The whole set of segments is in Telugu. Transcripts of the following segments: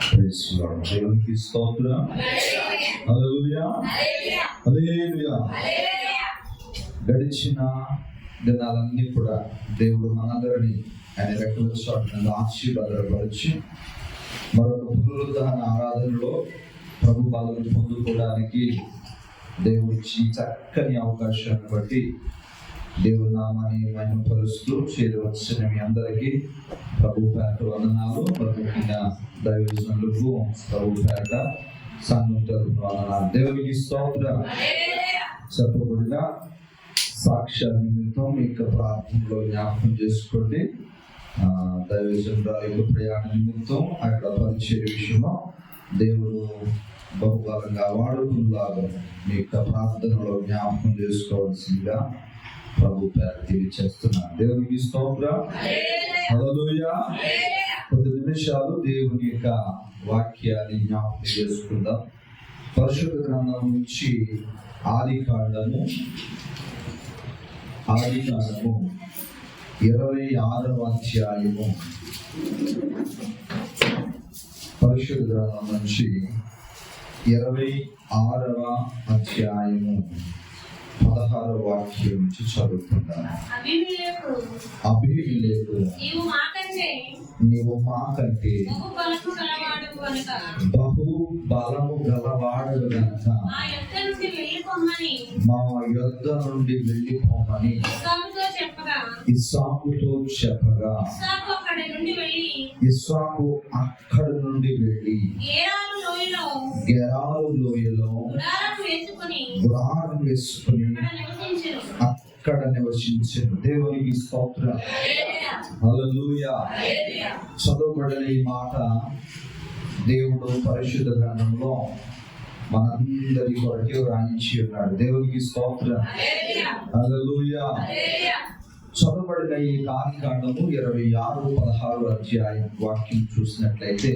దేవునికి స్తోత్రం. హల్లెలూయా, హల్లెలూయా. గడిచిన దినాలన్నీ కూడా దేవుడు మనందరినీ ఆయన రెక్కల చాటున ఆశీర్వాదపరిచి మరొక పునరుద్ధరణ ఆరాధనలో ప్రభు బలను పొందుకోవడానికి దేవుడి చక్కని అవకాశాన్ని బట్టి దేవుడి నామాన్ని మహిమపరుస్తూ చేరవలసిన మీ అందరికీ ప్రభు పేరట వందనాలు. ముఖ్యంగా దైవజనులకు ప్రభు పేరట సంఘం తరపున వందనాలు. దేవునికి స్తోత్రం. చెప్పబడిన సాక్ష్య నిమిత్తం ఇక ప్రార్థనలో జ్ఞాపకం చేసుకోండి. దైవజనుల యొక్క ప్రయాణ నిమిత్తం అక్కడ పరిచయ విషయంలో దేవుడు బహుబలంగా వాడుకునేలాగా మీ యొక్క ప్రార్థనలో జ్ఞాపకం చేసుకోవాల్సిందిగా ప్రభు పేరు తెలియచేస్తున్నాను. దేవునికి స్తోత్రం. హల్లెలూయా. కొద్ది నిమిషాలు దేవుని యొక్క వాక్యాన్ని జ్ఞాపకం చేసుకుందాం. పరిశుద్ధ గ్రంథం నుంచి ఆదికాండము 26వ అధ్యాయము. పరిశుద్ధ గ్రంథం నుంచి 26వ అధ్యాయము 16వ వాక్యం నుంచి చదువుకుంటాను. అబీమెలెకు నీవు మాకంటే బహు బలము గలవాడు గనుక మా యొద్ద నుండి వెళ్ళిపోమని ఇస్సాకుతో చెప్పగా ఇస్సాకు అక్కడి నుండి వెళ్ళి గెరారు లోయలో గుడారం వేసుకుని అక్కడ నివసించిన. దేవునికి స్తోత్రం. హల్లెలూయా. చదవబడిన ఈ మాట దేవుడు పరిశుద్ధ గ్రంథంలో మనందరి కొరకు రాయించి ఉన్నాడు. దేవునికి స్తోత్రం. హల్లెలూయా. చదవబడిన ఈ ఆదికాండము 26-16 అధ్యాయం వాక్యం చూసినట్లయితే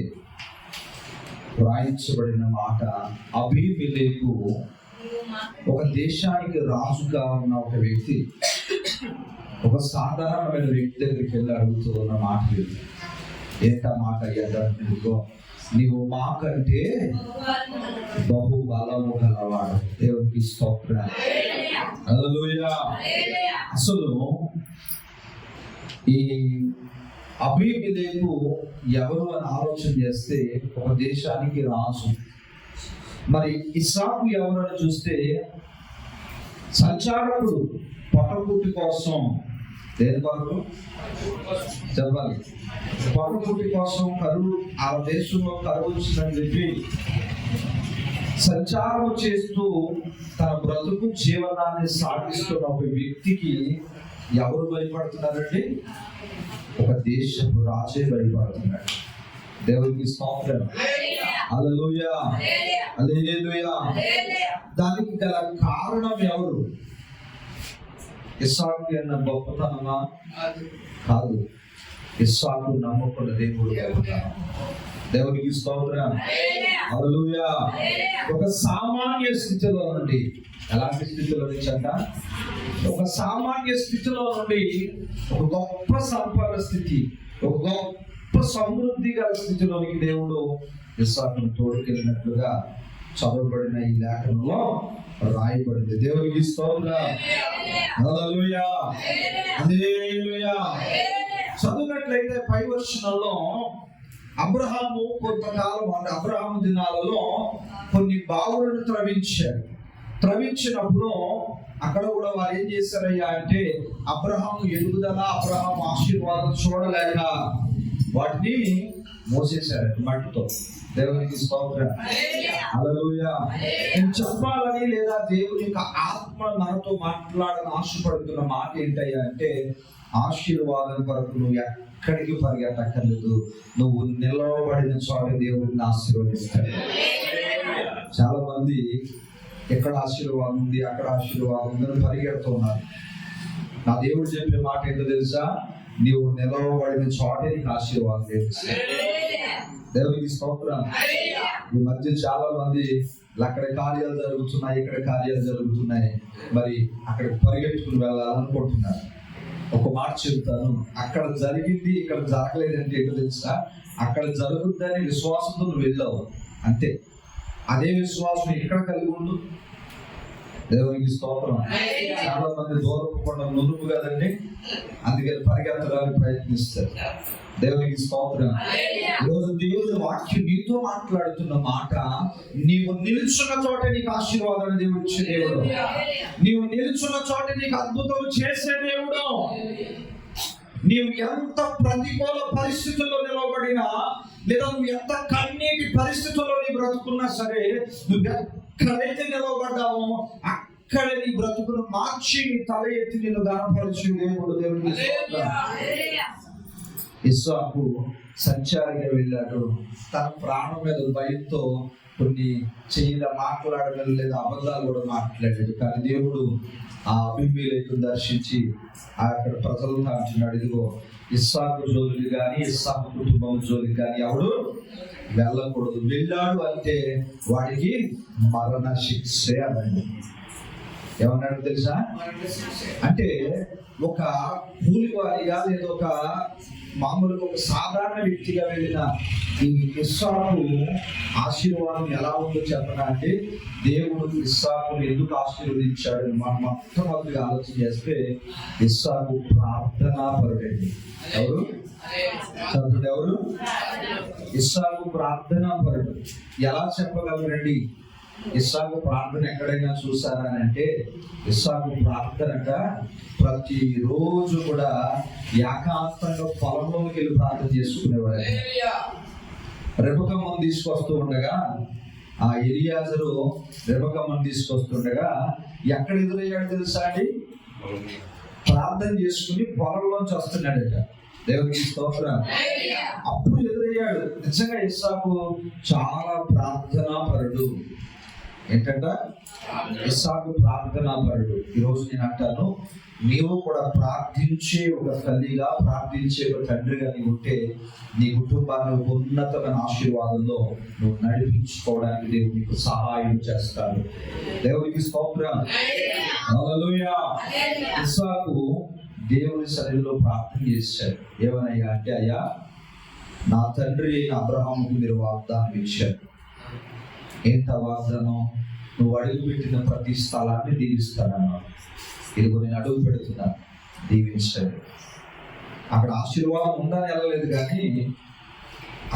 రాయించబడిన మాట, అబీమెలెకు ఒక దేశానికి రాజుగా ఉన్న ఒక వ్యక్తి ఒక సాధారణమైన వ్యక్తి దగ్గరికి వెళ్ళి అడుగుతూ ఉన్న మాట లేదు. ఏంట మాట ఎదుకో, నీవు మాకంటే బహు బలము గలవాడు. దేవునికి స్తోత్రం. హల్లెలూయా. అసలు ఈ అబీమెలెకు ఎవరు అని ఆలోచన చేస్తే ఒక దేశానికి రాజు. మరి ఇస్సాకు ఎవరు అని చూస్తే సంచారకుడు. పొట్టపుట్టి కోసం, దేని కొరకు చెప్పాలి, పొట్టపుట్టి కోసం కరువు, ఆ దేశంలో కరువు వచ్చిందని చెప్పి సంచారం చేస్తూ తన బ్రతుకు జీవనాన్ని సాగిస్తున్న ఒక వ్యక్తికి ఎవరు భయపడుతున్నారండి? ఒక దేశపు రాజే భయపడుతున్నాడు. దేవునికి స్తోత్రం. హల్లెలూయా, హల్లెలూయా. దానికి గల కారణం ఎవరు? ఇస్సాకు అన్న గొప్పతనమా? కాదు. ఇస్సాకు నమ్మకున్న దేవుడు గొప్పతనం. దేవునికి స్తోత్రం. హల్లెలూయా. ఒక సామాన్య స్థితిలో నుండి, ఎలాంటి స్థితిలో నుంచి అంట? ఒక సామాన్య స్థితిలో నుండి ఒక గొప్ప సంపన్న స్థితి, ఒక గొప్ప సమృద్ధి గల స్థితిలోనికి దేవుడు ఇస్సాకును తోడుకెళ్ళినట్లుగా చదవబడిన ఈ లేఖనంలో రాయబడింది. దేవునికి స్తోత్రం. హల్లెలూయా, హల్లెలూయా. చదివినట్లయితే పై వచనంలో అబ్రహాము కొంతకాలం, అంటే అబ్రహాము దినాలలో కొన్ని బావులను త్రవించినప్పుడు అక్కడ కూడా వారు ఏం చేశారయ్యా అంటే, అబ్రహాము ఎదుగుదల, అబ్రహాము ఆశీర్వాదం చూడలేక వాటిని మోసేశారు మట్టితో. దేవునికి స్తోత్రం. హల్లెలూయా. నేను చెప్పాలని లేదా దేవుని యొక్క ఆత్మ మనతో మాట్లాడాలని ఆశపడుతున్న మాట ఏంటయ్యా అంటే, ఆశీర్వాదం కొరకు నువ్వు ఎక్కడికి పరిగెట్టక్కర్లేదు. నువ్వు నిలవబడిన చోట దేవుడిని ఆశీర్వదిస్తాడు. చాలా మంది ఎక్కడ ఆశీర్వాదం ఉంది, అక్కడ ఆశీర్వాదం ఉందని పరిగెడుతున్నారు. నా దేవుడు చెప్పే మాట ఏంటో తెలుసా? నీవు నిలవబడిన చోటే నీకు ఆశీర్వాదం తెలుస్తాడు. దేవునికి స్తోత్రం. ఈ మధ్య చాలా మంది అక్కడ కార్యాలు జరుగుతున్నాయి, ఇక్కడ కార్యాలు జరుగుతున్నాయి, మరి అక్కడికి పరిగెట్టుకుని వెళ్ళాలనుకుంటున్నారు. ఒక మాట చెబుతాను, అక్కడ జరిగింది ఇక్కడ జరగలేదంటే ఏంటో తెలుసా? అక్కడ జరుగుద్దని విశ్వాసంతో నువ్వు వెళ్ళావు అంతే. అదే విశ్వాసం ఇక్కడ కలిగి ఉండు. దేవునికి స్తోత్రం. చాలా మంది దూరం కొండ నునుపు కదండి, అందుకని పరిగెత్తడానికి ప్రయత్నిస్తారు. దేవునికి స్తోత్రం. ఈరోజు దేవుని వాక్యం నీతో మాట్లాడుతున్న మాట, నీవు నిలుచున్న చోట నీకు ఆశీర్వాదాన్ని దేవుడు ఇచ్చే దేవుడు. నీవు నిలుచున్న చోట నీకు అద్భుతం చేసే దేవుడు. నీవు ఎంత ప్రతికూల పరిస్థితుల్లో నిలబడినా, లేదా నువ్వు ఎంత కన్నీటి పరిస్థితుల్లో నీ బ్రతుకున్నా సరే, నువ్వు ఎక్కడైతే నిలబడ్డావో అక్కడ నీ బ్రతుకును మార్చి నీ తల ఎత్తి నిన్ను గణపరిచే దేవుడు. దేవుడికి ఇస్సాకు సంచారిగా వెళ్ళాడు. తన ప్రాణం మీద భయంతో కొన్ని మాట్లాడగలరు, లేదా అబద్ధాలు కూడా మాట్లాడాడు. కానీ దేవుడు ఆ అబీమెలెకును దర్శించి అక్కడ ప్రజలను అంటున్నాడు, ఇదిగో ఇస్సాకు జోలికి కానీ ఇస్సాకు కుటుంబం జోలికి కానీ ఎవడు వెళ్ళకూడదు. వెళ్ళాడు అంటే వాడికి మరణ శిక్షే అనండి. ఏమన్నాడు తెలుసా? అంటే ఒక కూలివారిగా లేదా ఒక మామూలుగా ఒక సాధారణ వ్యక్తిగా వెళ్ళిన ఈ ఇస్సాకు ఆశీర్వాదం ఎలా ఉందో చెప్పనా అంటే, దేవుడు ఇస్సాకును ఎందుకు ఆశీర్వదించాడు మనం మొట్టమొదటిగా ఆలోచన చేస్తే, ఇస్సాకు ప్రార్థనా పరుడండి. ఎవరు చదువు? ఎవరు? ఇస్సాకు ప్రార్థనా పరుడు. ఎలా చెప్పగలరండి? ఇస్సాకు ప్రార్థన ఎక్కడైనా చూసారా అని అంటే, ఇస్సాకు ప్రార్థనగా ప్రతిరోజు కూడా ఏకాంతంగా పొలంలోకి వెళ్ళి ప్రార్థన చేసుకునేవాడు. రెబెక్కమ్మను తీసుకొస్తూ ఉండగా, ఆ ఎలియాజరు రెబెక్కమ్మను తీసుకొస్తుండగా ఎక్కడ ఎదురయ్యాడు తెలుసా అండి? ప్రార్థన చేసుకుని పొలంలోంచి వస్తున్నాడట. దేవునికి స్తోత్రం. అప్పుడు ఎదురయ్యాడు. నిజంగా ఇస్సాకు చాలా ప్రార్థనా పరుడు. ఏంటంట? ఇస్సాకు ప్రార్థనా పరుడు. ఈరోజు నేను అంటాను, నీవు కూడా ప్రార్థించే ఒక తల్లిగా, ప్రార్థించే ఒక తండ్రిగా నీవు ఉంటే, నీ కుటుంబాన్ని ఉన్నతమైన ఆశీర్వాదంలో నువ్వు నడిపించుకోవడానికి దేవుడు నీకు సహాయం చేస్తాడు. దేవునికి స్తోత్రం. హల్లెలూయా. ఇస్సాకు దేవుని సన్నిధిలో ప్రార్థన చేశాడు. ఏమనయ్యా అంటే, అయ్యా నా తండ్రి అయిన అబ్రహాముకు మీరు వాగ్దానం ఇచ్చారు. ఏంట వాగ్దానం? నువ్వు అడుగు పెట్టిన ప్రతి స్థలాన్ని దీవిస్తానన్నావు. ఇదిగో నేను అడుగు పెడుతున్నాను, దీవించాడు. అక్కడ ఆశీర్వాదం ఉందని వెళ్ళలేదు కానీ,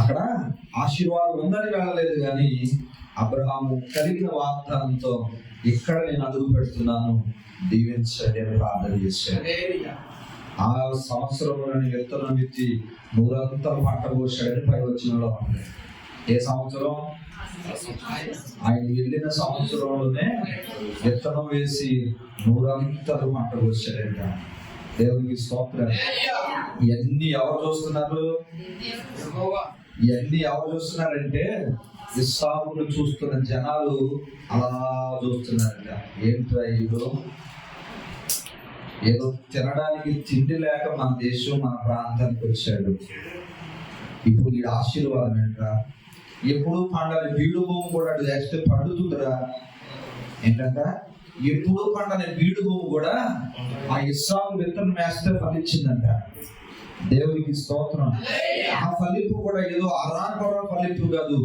అక్కడ ఆశీర్వాదం ఉందని వెళ్ళలేదు కానీ, అబ్రహాము కలిగిన వాగ్దానంతో ఇక్కడ నేను అడుగు పెడుతున్నాను, దీవించండి అని ప్రార్థన చేశాడు. ఆ సంవత్సరంలోని విత్తనం ఎత్తి 100 పంట కోసాడని పై వచ్చినలో ఉంది. ఏ సంవత్సరం? ఆయన వెళ్ళిన సంవత్సరంలోనే విత్తనం వేసి 100 పంట కోసాడంట. దేవునికి స్తోత్రం. ఇవన్నీ ఎవరు చూస్తున్నారు? ఇవన్నీ ఎవరు చూస్తున్నారంటే, ఇస్సాకును చూస్తున్న జనాలు అలా చూస్తున్నారంట. ఏంట్రా వీడు, ఏదో తినడానికి తిండి లేక మన దేశం మన ప్రాంతానికి వచ్చాడు, ఇప్పుడు ఈ ఆశీర్వాదం ఏంట్రా? ఎప్పుడు పండని బీడు భూమి కూడా వేస్తే పండుతుందిరా. ఏంటంట? ఎప్పుడు పండని బీడు భూమి కూడా ఆ ఇస్సాకు విత్తనం వేస్తే ఫలించిందంట. దేవునికి స్తోత్రం. ఆ ఫలింపు కూడా ఏదో అరాకొర ఫలింపు కాదు,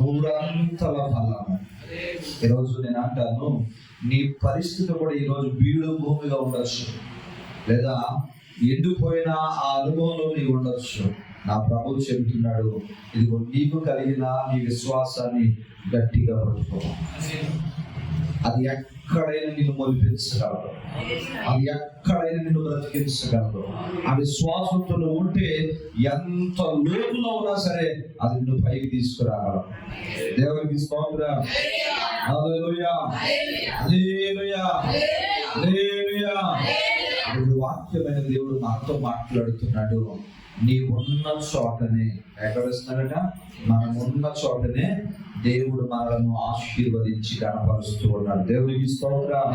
100 ఫలం. ఈరోజు నేను అంటాను, నీ పరిస్థితి కూడా ఈరోజు బీడు భూమిగా ఉండొచ్చు, లేదా ఎండిపోయిన ఆ అనుభవంలో నీవు ఉండొచ్చు. నా ప్రభువు చెబుతున్నాడు, ఇదిగో నీకు కలిగిన నీ విశ్వాసాన్ని గట్టిగా పట్టుకో. అది ఎక్కడైనా నిన్ను మొలిపించగలదు, అది ఎక్కడైనా నిన్ను బ్రతికించగలదు. ఆ విశ్వాసంతో ఉంటే ఎంత లోతులో ఉన్నా సరే అది నిన్ను పైకి తీసుకురాగలదు. దేవునికి స్తోత్రం. హల్లెలూయా, హల్లెలూయా, హల్లెలూయా. వాక్యమైన దేవుడు నాతో మాట్లాడుతున్నాడు. నీ ఉన్న చోటనే, ఎక్కడ వస్తున్నాడట? మనం ఉన్న చోటనే దేవుడు మనలను ఆశీర్వదించి కనపరుస్తూ ఉన్నాడు. దేవునికి స్తోత్రం.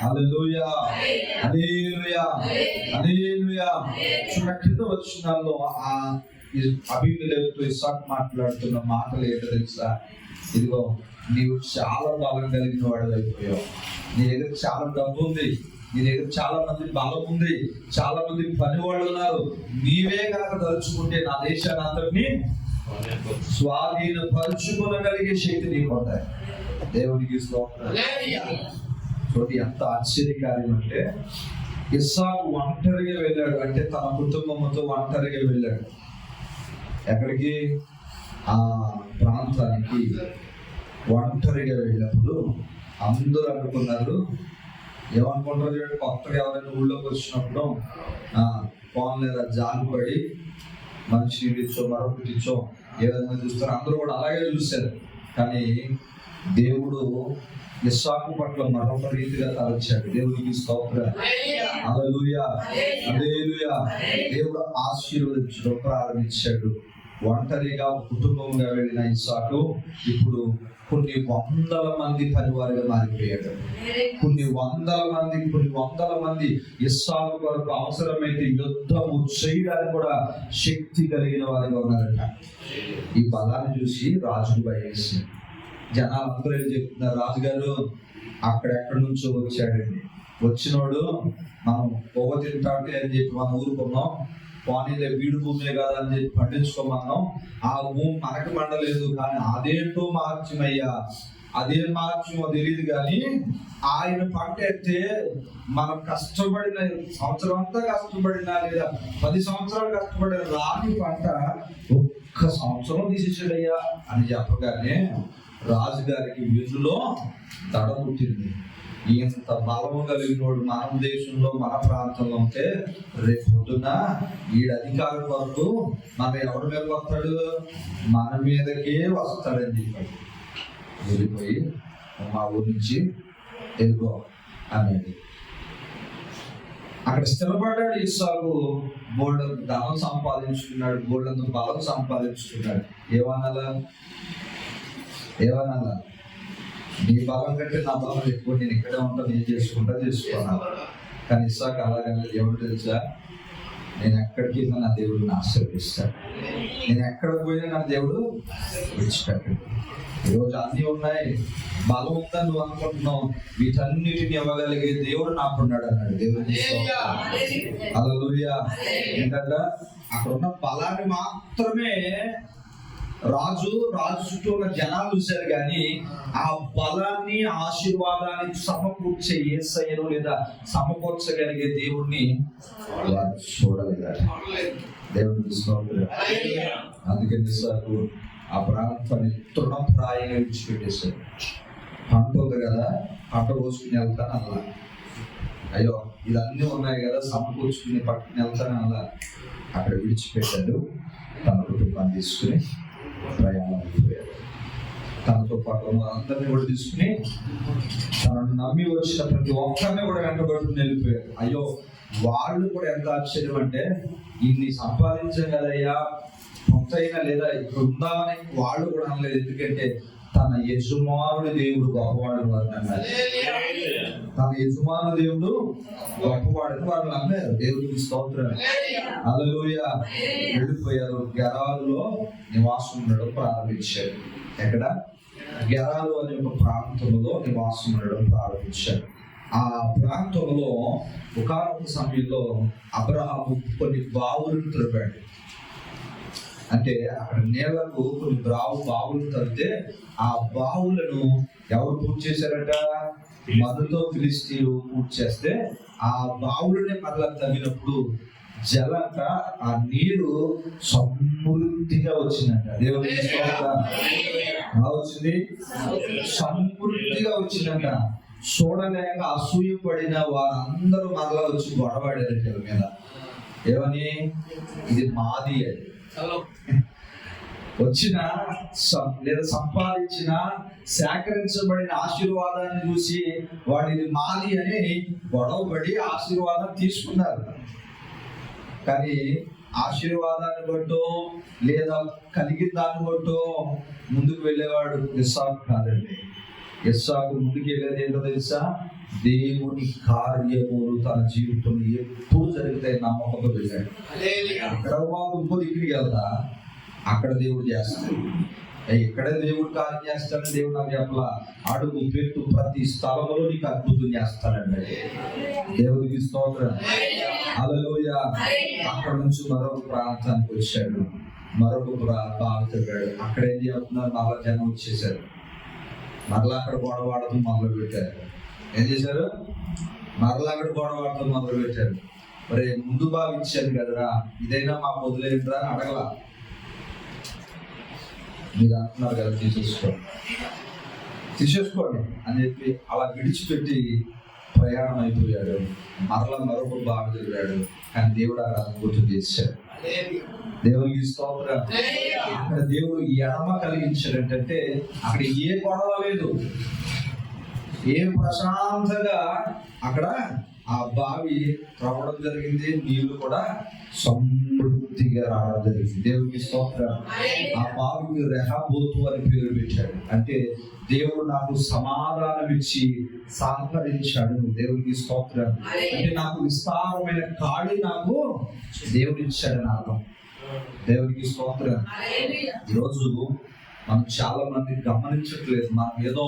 హల్లెలూయా, హల్లెలూయా, హల్లెలూయా. చిన్న కింద వచనాల్లో ఆ అబీమెలెకుతో ఇస్సాకు మాట్లాడుతున్న మాటలు ఏంటో తెలుసా? ఇదిగో నీవు చాలా బలం కలిగిన వాడు అయిపోయావు, నీ దగ్గర చాలా డబ్బు ఉంది, నీ దగ్గర చాలా మంది బలం ఉంది, చాలా మంది పని వాళ్ళు ఉన్నారు, నీవే కనుక తలుచుకుంటే నా దేశాన్ని అంతటిని స్వాధీనపరుచుకోగలిగే శక్తి నీకు ఉంటాయి. దేవునికి స్తోత్రం. చూడండి ఎంత ఆశ్చర్యకార్యం అంటే, ఇస్సాకు ఒంటరిగా వెళ్ళాడు, అంటే తన కుటుంబంతో ఒంటరిగా వెళ్ళాడు. ఎక్కడికి? ఆ ప్రాంతానికి ఒంటరిగా వెళ్ళినప్పుడు అందరూ అనుకున్నారు, ఏమనుకుంటారు చూడండి, కొత్తగా ఎవరైనా ఊళ్ళోకి వచ్చినప్పుడు ఫోన్ లేదా జాలిపడి మనిషి ఇచ్చో మరొకటి ఇచ్చో ఏ విధంగా చూస్తారు, అందరూ కూడా అలాగే చూశారు. కానీ దేవుడు ఇస్సాకు పట్ల మరొక రీతిగా తలచాడు. దేవునికి స్తోత్రం. హల్లెలూయా, హల్లెలూయా. దేవుడు ఆశీర్వదించడం ప్రారంభించాడు. ఒంటరిగా కుటుంబంగా వెళ్ళిన ఇస్సాకు ఇప్పుడు కొన్ని వందల మంది పనివారిగా మారిపోయాడు. కొన్ని వందల మంది ఇస్సాకు కొరకు అవసరమైతే యుద్ధము చేయడానికి కూడా శక్తి కలిగిన వారిగా ఉన్నారట. ఈ బలాన్ని చూసి రాజుకు భయమేసి జనాలు అందరూ ఏం చెప్తున్నారు, రాజుగారు అక్కడెక్కడి నుంచో వచ్చాడండి, వచ్చినోడు మనం పొగ తింటాంటే అని చెప్పి మనం ఊరుకున్నాం, పోనీలే వీడు భూమే కదా అని చెప్పి పండించుకోమన్నాం, ఆ భూమి మనకు మండలేదు, కానీ అదేంటో మార్చమయ్యా, అదేం మార్చమో తెలియదు, కానీ ఆయన పంట అయితే మనం కష్టపడిన సంవత్సరం అంతా కష్టపడినా లేదా 10 సంవత్సరాలు కష్టపడిన రాని పంట ఒక్క సంవత్సరం తీసేసాడయ్యా అని చెప్పగానే రాజుగారికి వీళ్ళలో దడ పుట్టింది. ఇంత బలము కలిగినోడు మన దేశంలో మన ప్రాంతంలో ఉంటే రేపు పొద్దున ఈడ అధికారం వరకు మనం ఎవరి మీద వస్తాడు, మన మీదకే వస్తాడని చెప్పాడు. వెళ్ళిపోయి మా ఊరి నుంచి వెళ్ళిపో అనేది. అక్కడ స్థిరపడ్డాడు. ఇస్సాకు బోల్డంత ధనం సంపాదించుకున్నాడు, బోల్డంత బలం సంపాదించుకున్నాడు. ఏమన్నా నీ బలం కంటే నా బలం ఎక్కువ, నేను ఇక్కడే ఉంటా, నేను చేసుకున్నాను. కానీ ఇస్సాకు అలాగని దేవుడు తెలుసా, నేను ఎక్కడికి వెళ్ళినా నా దేవుడు ఆశీర్వదిస్తాడు, నేను ఎక్కడ పోయినా నా దేవుడు విడిచిపెట్టాడు. ఈరోజు అన్నీ ఉన్నాయి, బలం ఉందని నువ్వు అనుకుంటున్నావు, వీటన్నిటిని ఇవ్వగలిగే దేవుడు నాకున్నాడు అన్నాడు. దేవుడు హల్లెలూయా. ఏంటంటే అక్కడ ఉన్న బలాన్ని మాత్రమే రాజు చుట్టూ ఉన్న జనాలు చూశారు, కానీ ఆ బలాన్ని ఆశీర్వాదాన్ని సమకూర్చే యేసయ్యను లేదా సమకూర్చగలిగే దేవుణ్ణి వారు చూడలేరు. దేవుని స్తోత్రం. అందుకని ఇస్సాకు ఆ ప్రాంతాన్ని తృణప్రాయంగా విడిచిపెట్టేశారు. పంట ఉంది కదా, పంట కోసుకుని వెళ్తాను అలా, అయ్యో ఇదన్నీ ఉన్నాయి కదా సమకూర్చుకుని పట్టుకుని వెళ్తాను అలా అక్కడ విడిచిపెట్టాడు. తన కుటుంబాన్ని తీసుకుని ప్రయాణం అయిపోయాడు. తనతో పాటు అందరినీ కూడా తీసుకుని తనను నమ్మి వచ్చిన ప్రతి ఒక్కరిని కూడా వెంటబడుకుని వెళ్ళిపోయాడు. అయ్యో వాళ్ళు కూడా ఎంత ఆశ్చర్యం అంటే, ఇన్ని సంపాదించాం కదయ్యా, కొంతైనా లేదా ఇక్కడ ఉందామని వాళ్ళు కూడా అనలేదు. ఎందుకంటే తన యజమానుడి దేవుడు గొప్పవాడు వారిని అన్నారు. తన యజమాను దేవుడు గొప్పవాడని వారు అన్నారు. దేవుడికి స్తోత్రం. హల్లెలూయా. వెళ్ళిపోయారు. గెరారులో నివాసం ఉండడం ప్రారంభించారు. ఎక్కడ? గెరారు అనే ఒక ప్రాంతంలో నివాసం ఉండడం ప్రారంభించారు. ఆ ప్రాంతంలో ఒకానొక సమయంలో అబ్రహాము కొన్ని బావులను త్రవ్వాడు. అంటే అక్కడ నీళ్లకు కొన్ని బావులు తవ్వితే ఆ బావులను ఎవరు పూర్తి చేశారట? మనుతో ఫిలిస్తీయులు పూర్తి చేస్తే ఆ బావులనే మరలా తవ్వినప్పుడు జలంట, ఆ నీరు సమృద్ధిగా వచ్చిందంట. దేవుని ఎలా వచ్చింది? సమృద్ధిగా వచ్చిందంట. చూడలేక అసూయపడిన వారందరూ మరలా వచ్చి గొడవడారు దేవుని మీద. ఏమని? ఇది మాది అని. వచ్చిన లేదా సంపాదించిన సేకరించబడిన ఆశీర్వాదాన్ని చూసి వాడిని మాది అని గొడవపడి ఆశీర్వాదం తీసుకున్నారు. కానీ ఆశీర్వాదాన్ని బట్టో లేదా కలిగిన దాన్ని బట్టో ముందుకు వెళ్ళేవాడు ఇస్సాకు కాదండి. ఇస్సాకు ముందుకు వెళ్ళేది ఏంటో తెలుసా? దేవుని కార్యములు తన జీవితంలో ఎప్పుడు జరుగుతాయి నమ్మకంతో వెళ్ళాడు. అక్కడ ఇంకో దగ్గరికి వెళ్తా, అక్కడ దేవుడు చేస్తాడు. ఇక్కడే దేవుడు కార్యం చేస్తాడని దేవుడు నాకు చెప్పలా. అడుగు పెట్టు ప్రతి స్థలంలో నీకు అద్భుతం చేస్తాడండి. దేవుడికి స్తోత్రం. హల్లెలూయా. అక్కడ నుంచి మరొక ప్రాంతానికి వచ్చాడు, మరొక బావి తిరిగాడు. అక్కడ ఏం చేస్తున్నారు, మరలా జనం వచ్చేసారు. మరలా అక్కడ గొడవాడుతూ మొదలు పెట్టారు. ఏం చేశారు, మరలా అక్కడ గొడవాడుతూ మొదలు పెట్టారు. మరి ముందు బావి ఇచ్చారు కదరా, ఇదైనా మాకు వదిలేంట్రా అని అడగలా. మీరు అంటున్నారు కదా తీసేసుకోండి అని చెప్పి అలా విడిచిపెట్టి ప్రయాణం అయిపోయాడు. మరలా మరొక బావి తిరిగాడు. కానీ దేవుడు అక్కడ అద్భుతం చేశాడు. దేవునికి స్తోత్రం. అక్కడ దేవుడు ఎడమ కలిగించాడంటే అక్కడ ఏ గొడవ లేదు, ఏ ప్రశాంతంగా అక్కడ ఆ బావి త్రవ్వడం జరిగింది. నీళ్లు కూడా సమృద్ధిగా రావడం జరిగింది. దేవునికి స్తోత్రం. ఆ బావికి రెహబోతు అని పేరు పెట్టాడు. అంటే దేవుడు నాకు సమాధానం ఇచ్చి సహకరించాడు. దేవునికి స్తోత్రం. అంటే నాకు విస్తారమైన ఖాళీ నాకు దేవుడు ఇచ్చాడు నాకు. దేవునికి స్తోత్రం. ఈరోజు మనం చాలా మంది గమనించట్లేదు. మనం ఏదో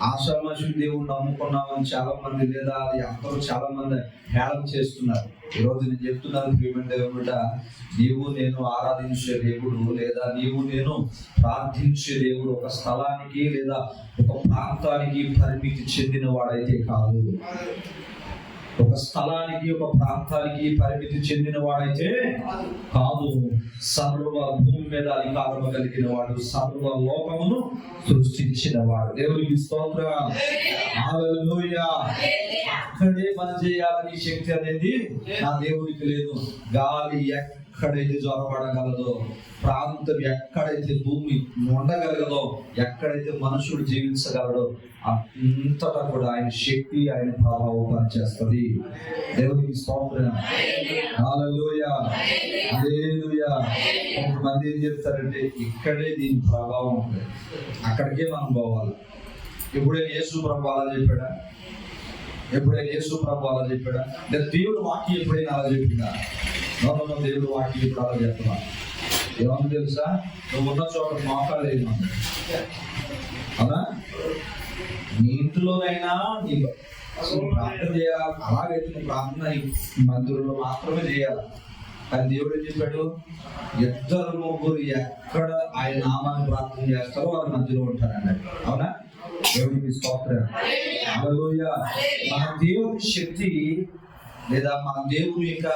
ఆషామాషి దేవుడు నమ్ముకున్నామని చాలా మంది, లేదా అది అందరూ చాలా మంది హేళన చేస్తున్నారు. ఈరోజు నేను చెప్తున్నాను, ప్రియమైన దేవుడ, నీవు నేను ఆరాధించే దేవుడు లేదా నీవు నేను ప్రార్థించే దేవుడు ఒక స్థలానికి లేదా ఒక ప్రాంతానికి పరిమితి చెందిన వాడైతే కాదు. ఒక స్థలానికి ఒక ప్రాంతానికి పరిమితి చెందిన వాడైతే కాదు. సర్వ భూమి మీద అధికారం కలిగిన వాడు, సర్వ లోకమును సృష్టించిన వాడు. దేవునికి స్తోత్రం. హల్లెలూయా. అక్కడే పని చేయాలని శక్తి అనేది నా దేవునికి లేదు. గాలి ఎక్కడైతే జ్వరపడగలదో, ప్రాంతం ఎక్కడైతే భూమి ఉండగలగదో, ఎక్కడైతే మనుషుడు జీవించగలడో అంతటా కూడా ఆయన శక్తి, ఆయన ప్రభావం పనిచేస్తుంది. దేవునికి స్తోత్రం. హల్లెలూయా. హల్లెలూయా. కొంతమంది ఏం చెప్తారంటే ఇక్కడే దీని ప్రభావం ఉంటుంది, అక్కడికే మనం పోవాలి. ఎప్పుడైనా యేసు ప్రభు అలా చెప్పాడా? ఎప్పుడైనా యేసు ప్రభు అలా చెప్పాడా? లేదా దేవుడు వాక్యం ఎప్పుడైనా అలా చెప్పిందా? నోనో, దేవుడు వాక్యం ఇప్పుడు అలా చెప్తున్నా. ఏమన్నా తెలుసా, నువ్వు ఉన్న చోట మోకాలు లేదు. అవునా? నీ ఇంట్లోనైనా నీ ప్రార్థన చేయాలి. అలాగైతే నువ్వు ప్రార్థన మందిరంలో మాత్రమే చేయాలి. కానీ దేవుడు ఏం చెప్పాడు, ఇద్దరు ముగ్గురు ఎక్కడ ఆయన నామాన్ని ప్రార్థన చేస్తారో వారి మధ్యలో ఉంటారన్నాడు. అవునా? దేవుడికి స్తోత్రం. హల్లెలూయా. మన దేవుని శక్తి లేదా మన దేవుని యొక్క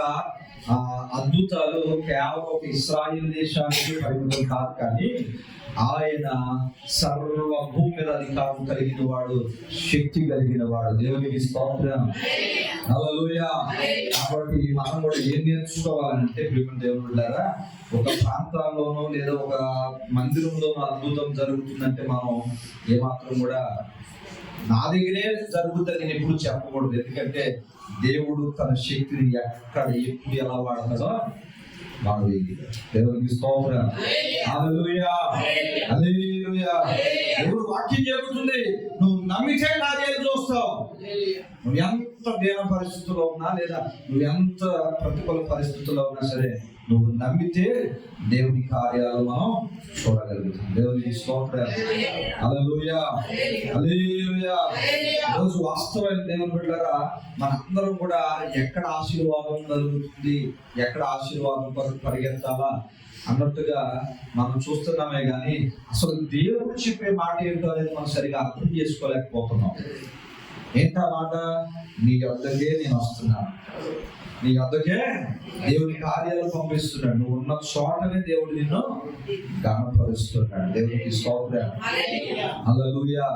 అద్భుతాలు కేవలం ఒక ఇశ్రాయేలు దేశానికి పరిమితం కాదు, కానీ ఆయన సర్వ భూమి మీద అధికారం కలిగిన వాడు, శక్తి కలిగిన వాడు. దేవునికి స్తోత్రం. హల్లెలూయా. కాబట్టి మనం కూడా ఏం నేర్చుకోవాలంటే, దేవుళ్ళారా, ఒక ప్రాంతాల్లోనో లేదా ఒక మందిరంలోనో అద్భుతం జరుగుతుందంటే మనం ఏమాత్రం కూడా నా దగ్గరే జరుగుతుంది నేను ఎప్పుడు చెప్పకూడదు. ఎందుకంటే దేవుడు తన శక్తిని ఎక్కడ ఎప్పుడు ఎలా వాడతాడో మనం దేవునికి స్తోత్రం. హల్లెలూయా. హల్లెలూయా. దేవుడు వాక్యం చెబుతుంది, నువ్వు నమ్మితే కార్యాలు చూస్తావు. నువ్వు ఎంత దీన పరిస్థితుల్లో ఉన్నా లేదా నువ్వు ఎంత ప్రతికూల పరిస్థితుల్లో ఉన్నా సరే, నువ్వు నమ్మితే దేవుని కార్యాలు మనం చూడగలుగుతాం. దేవునికి స్తోత్రం. హల్లెలూయా. హల్లెలూయా. రోజు వాస్తవమైన దేవుని బిడ్డలారా, మనందరం కూడా ఎక్కడ ఆశీర్వాదం జరుగుతుంది, ఎక్కడ ఆశీర్వాదం పరిగెత్తాలా అన్నట్టుగా మనం చూస్తున్నామే కానీ అసలు దేవుడు చెప్పే మాట ఏంటో అనేది మనం సరిగా అర్థం చేసుకోలేకపోతున్నాం. ఏంటా మాట? నీ వద్దకే నేను వస్తున్నాను, నీ వద్దకే దేవుని కార్యాలు పంపిస్తున్నాడు. నువ్వు ఉన్న చోటనే దేవుడు నిన్ను గమపరుస్తున్నాడు. దేవునికి స్తోత్రం. హల్లెలూయా.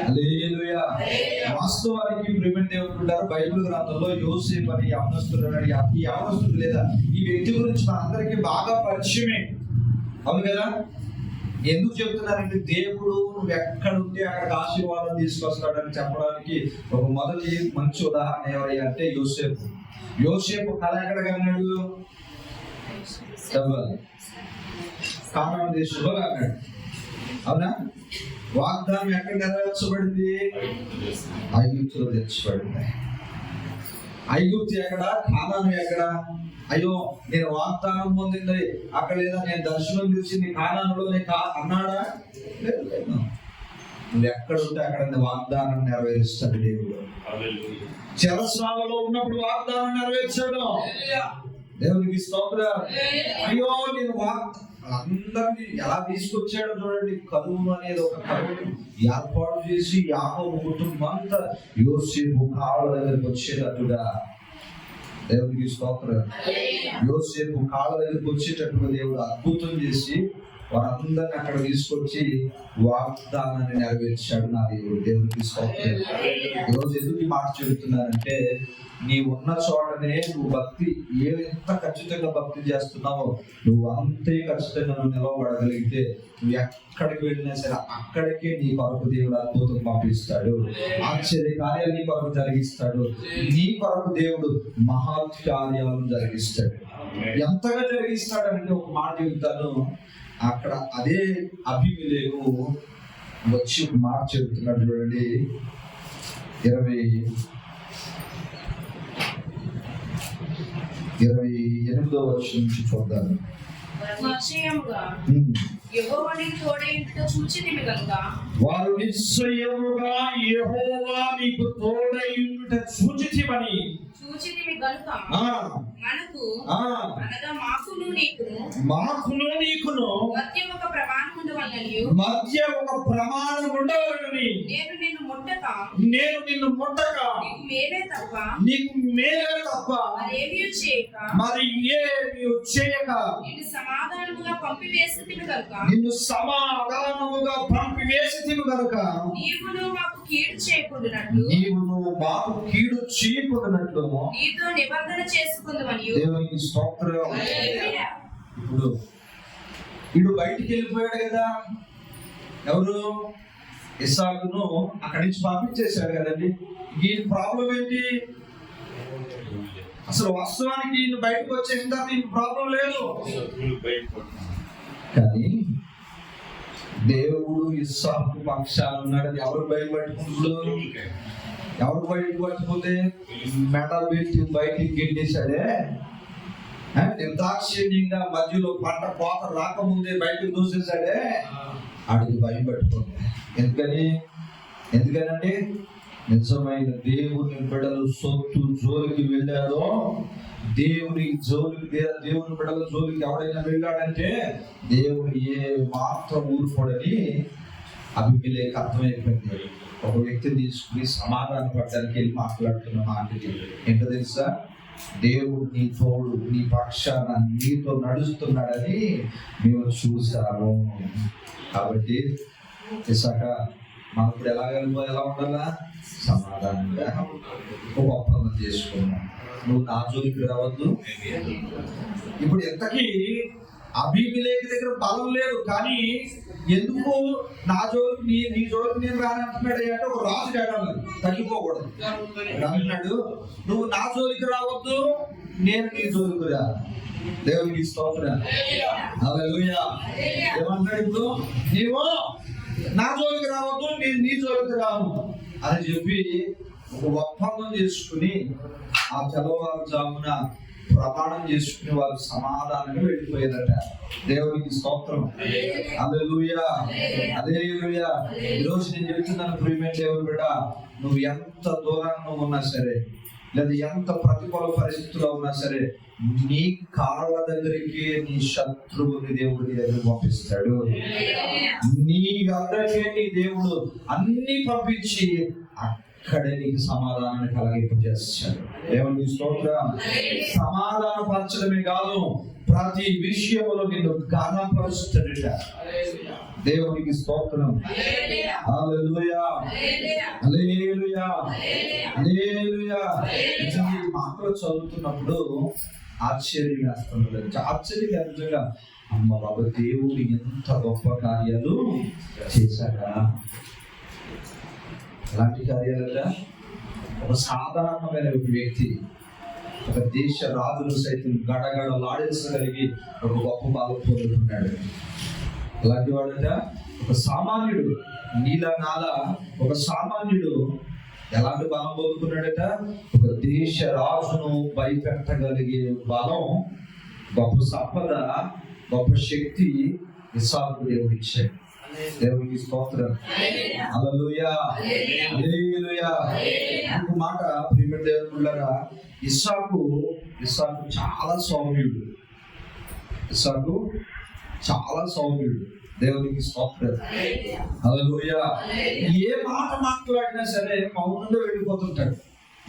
హల్లెలూయా. వాస్తవానికి ప్రియమైన దేవుడు ఉంటారు, బైబిల్ గ్రంథంలో యోసేపు అని యవనస్తుడు ఉన్నాడు. ఈ యవనస్తుడు లేదా ఈ వ్యక్తి గురించి మనందరికీ బాగా పరిచయమే, అవును కదా? ఎందుకు చెప్తున్నారంటే దేవుడు నువ్వు ఎక్కడుంటే అక్కడికి ఆశీర్వాదం తీసుకొస్తాడని చెప్పడానికి ఒక మొదటి మంచి ఉదాహరణ ఎవరి అంటే యోసేపు. యోసేపు కళ ఎక్కడ కన్నాడు? కానాను దేశంలో కన్నాడు. అవునా? వాగ్దానం ఎక్కడ నెరవేర్చబడింది? ఐగుప్తులో తెచ్చబడింది. ఐగుప్తు ఎక్కడ, కానాను ఎక్కడ? అయ్యో నేను వాగ్దానం పొందింది అక్కడ లేదా, నేను దర్శనం చూసింది కానానులోనే అన్నాడా? లేదు. నువ్వు ఎక్కడ ఉంటే అక్కడ వాగ్దానం నెరవేరుస్తాడు దేవుడు. చెరసాలలో ఉన్నప్పుడు వాగ్దానం నెరవేర్చాడు. దేవునికి స్తోత్రం. అయ్యో నేను అందరినీ ఎలా తీసుకొచ్చాడో చూడండి. కరువు అనేది ఒక కరువు ఏర్పాటు చేసి యాకోబు కుటుంబం అంతా యోసేపు కాళ్ళ దగ్గరికి వచ్చేటట్టుగా, దేవునికి స్తోత్రం, యోసేపు కాళ్ళ దగ్గరికి వచ్చేటట్టుగా దేవుడు అద్భుతం చేసి వారందరిని అక్కడ తీసుకొచ్చి వాగ్దానాన్ని నెరవేర్చాడు నా దేవుడు. దేవునికి స్తోత్రం. ఈరోజు ఎందుకు ఈ మాట చెబుతున్నానంటే, నీ ఉన్న చోటనే నువ్వు భక్తి ఎంత ఖచ్చితంగా భక్తి చేస్తున్నావో నువ్వు అంతే ఖచ్చితంగా నువ్వు నిలవబడగలిగితే నువ్వు ఎక్కడికి వెళ్ళినా సరే అక్కడికే నీ కొరకు దేవుడు అద్భుతం పంపిస్తాడు, ఆశ్చర్య కార్యాలు నీ కొరకు జరిగిస్తాడు, నీ కొరకు దేవుడు మహాకార్యాలను జరిగిస్తాడు. ఎంతగా జరిగిస్తాడంటే ఒక మాట చెబుతాను. అక్కడ అదే అబీమెలెకు వచ్చి ఒక మాట చెబుతున్నాడు చూడండి. 28వ వచనం నుంచి చూద్దాం. వారు నిశ్చయముగా యెహోవా నీకు తోడైయుండుట చూచితిమని మాకును నీకును మధ్య ఒక ప్రమాణం ఉండవలెనని నేను నిన్ను ముట్టక నీకు మేలే తప్ప మరి ఏమీ చేయక నిన్ను సమాధానముగా పంపివేసితివి గనుక నీవును మాకు కీడు చేయకుండానట్లు నీతో నిబంధన చేసుకుందుమని. దేవునికి స్తోత్రం. ఇప్పుడు వీడు బయటికి వెళ్ళిపోయాడు కదా, ఎవరు? ఇస్సాకును అక్కడి నుంచి పంపించేశాడు కదండి. ఈ ప్రాబ్లం ఏంటి అసలు? వాస్తవానికి ఈయన బయటకు వచ్చేసిన తర్వాత ఈ ప్రాబ్లం లేదు, కానీ దేవుడు ఇస్సాకు పక్షాలు ఉన్నాడు. ఎవరు బయటపట్టుకుంటాడు? ఎవరు బయటకు పట్టుకుంటే మెటల్ పెట్టి బయటికి గెట్టేశాడే, నిర్దాక్షిణ్యంగా మధ్యలో పంట కోత రాకముందే బయటకు దూసేశాడే, అడిగి భయపట్టుకుంది. ఎందుకనంటే నిజమైన దేవుని బిడ్డలు సొత్తు జోలికి వెళ్ళాడో, దేవుని బిడ్డల జోలికి ఎవడైనా వెళ్ళాడంటే దేవుడు ఏ మాత్రం ఊరుకోడని అబీమెలెకు అర్థమైపోయింది. ఒక వ్యక్తిని తీసుకుని సమాధాన పడడానికి వెళ్ళి మాట్లాడుతున్న మాట ఏంటో తెలుసా? దేవుడు నీ తోడు, నీ పక్షాన నీతో నడుస్తున్నాడని మేము చూసాము. కాబట్టి ఇసాక మనప్పుడు ఎలా ఉండాలా? సమాధానంగా ఒక ఒప్పందం చేసుకున్నాం, నువ్వు నా జోలికి రావద్దు. ఇప్పుడు ఎంతకీ అబీమెలెకు దగ్గర బలం లేదు, కానీ ఎందుకు నా జోలికి నీ జోలికి నేను రానంటున్నాడు అంటే ఒక రాజు కావాలి, తగ్గిపోకూడదు అంటున్నాడు. నువ్వు నా జోలికి రావద్దు, నేను నీ జోలికి రా. దేవునికి స్తోత్రం. హల్లెలూయా. ఏమంటాడు ఇప్పుడు? నీవు నా జోలికి రావద్దు, నేను నీ జోలికి రాను అని చెప్పి ఒక ఒప్పందం చేసుకుని ఆ తెల్లవారుజామున ప్రమాణం చేసుకుని వారు సమాధానంగా వెళ్ళిపోయేదట. దేవునికి స్తోత్రం. హల్లెలూయా, హల్లెలూయా. ఈరోజు నేను చెప్తున్నాను ప్రియమైన దేవుని బిడ్డ, నువ్వు ఎంత దూరంలో ఉన్నా సరే, లేదా ఎంత ప్రతికూల పరిస్థితుల్లో ఉన్నా సరే, నీ కాళ్ళ దగ్గరికి నీ శత్రువుని దేవుడు నీ దగ్గర పంపిస్తాడు. నీ దగ్గరకే నీ దేవుడు అన్ని పంపించి అక్కడే నీకు సమాధానాన్ని కలిగింపజేస్తాడు. దేవునికి స్తోత్రం. సమాధాన పరచడమే కాదు, ప్రతి విషయంలో నిన్ను ఘనపరుస్తాడట. దేవునికి స్తోత్రం. హల్లెలూయా, హల్లెలూయా, హల్లెలూయా. నిజంగా ఈ మాటలు చదువుతున్నప్పుడు ఆశ్చర్యం వేస్తున్నది. ఆశ్చర్యంగా నిజంగా అమ్మ బాబా దేవుడు ఎంత గొప్ప కార్యాలు చేశాడా. ఎలాంటి కార్యాలట? ఒక సాధారణమైన ఒక వ్యక్తి, ఒక దేశ రాజులు సైతం గడగడలాడించగలిగి ఒక గొప్ప బలం పొందుతున్నాడు. అలాంటి వాడట ఒక సామాన్యుడు, నీల నాల ఒక సామాన్యుడు ఎలాంటి బలం పొందుకున్నాడట? ఒక దేశ రాజును భయపెట్టగలిగే బలం, గొప్ప సంపద, గొప్ప శక్తి ఇస్సాకు దేవుడు ఇచ్చాడు. దేవునికి స్తోత్రం. హల్లెలూయా, హల్లెలూయా. ఇంకొక మాట ప్రియమైన దేవుడులారా, ఇస్సాకు చాలా సౌమ్యుడు. ఇస్సాకు చాలా సౌమ్యుడు. దేవునికి స్తోత్రం. హల్లెలూయా. ఏ మాట మాట్లాడినా సరే మౌనంగా వెళ్ళిపోతుంటాడు.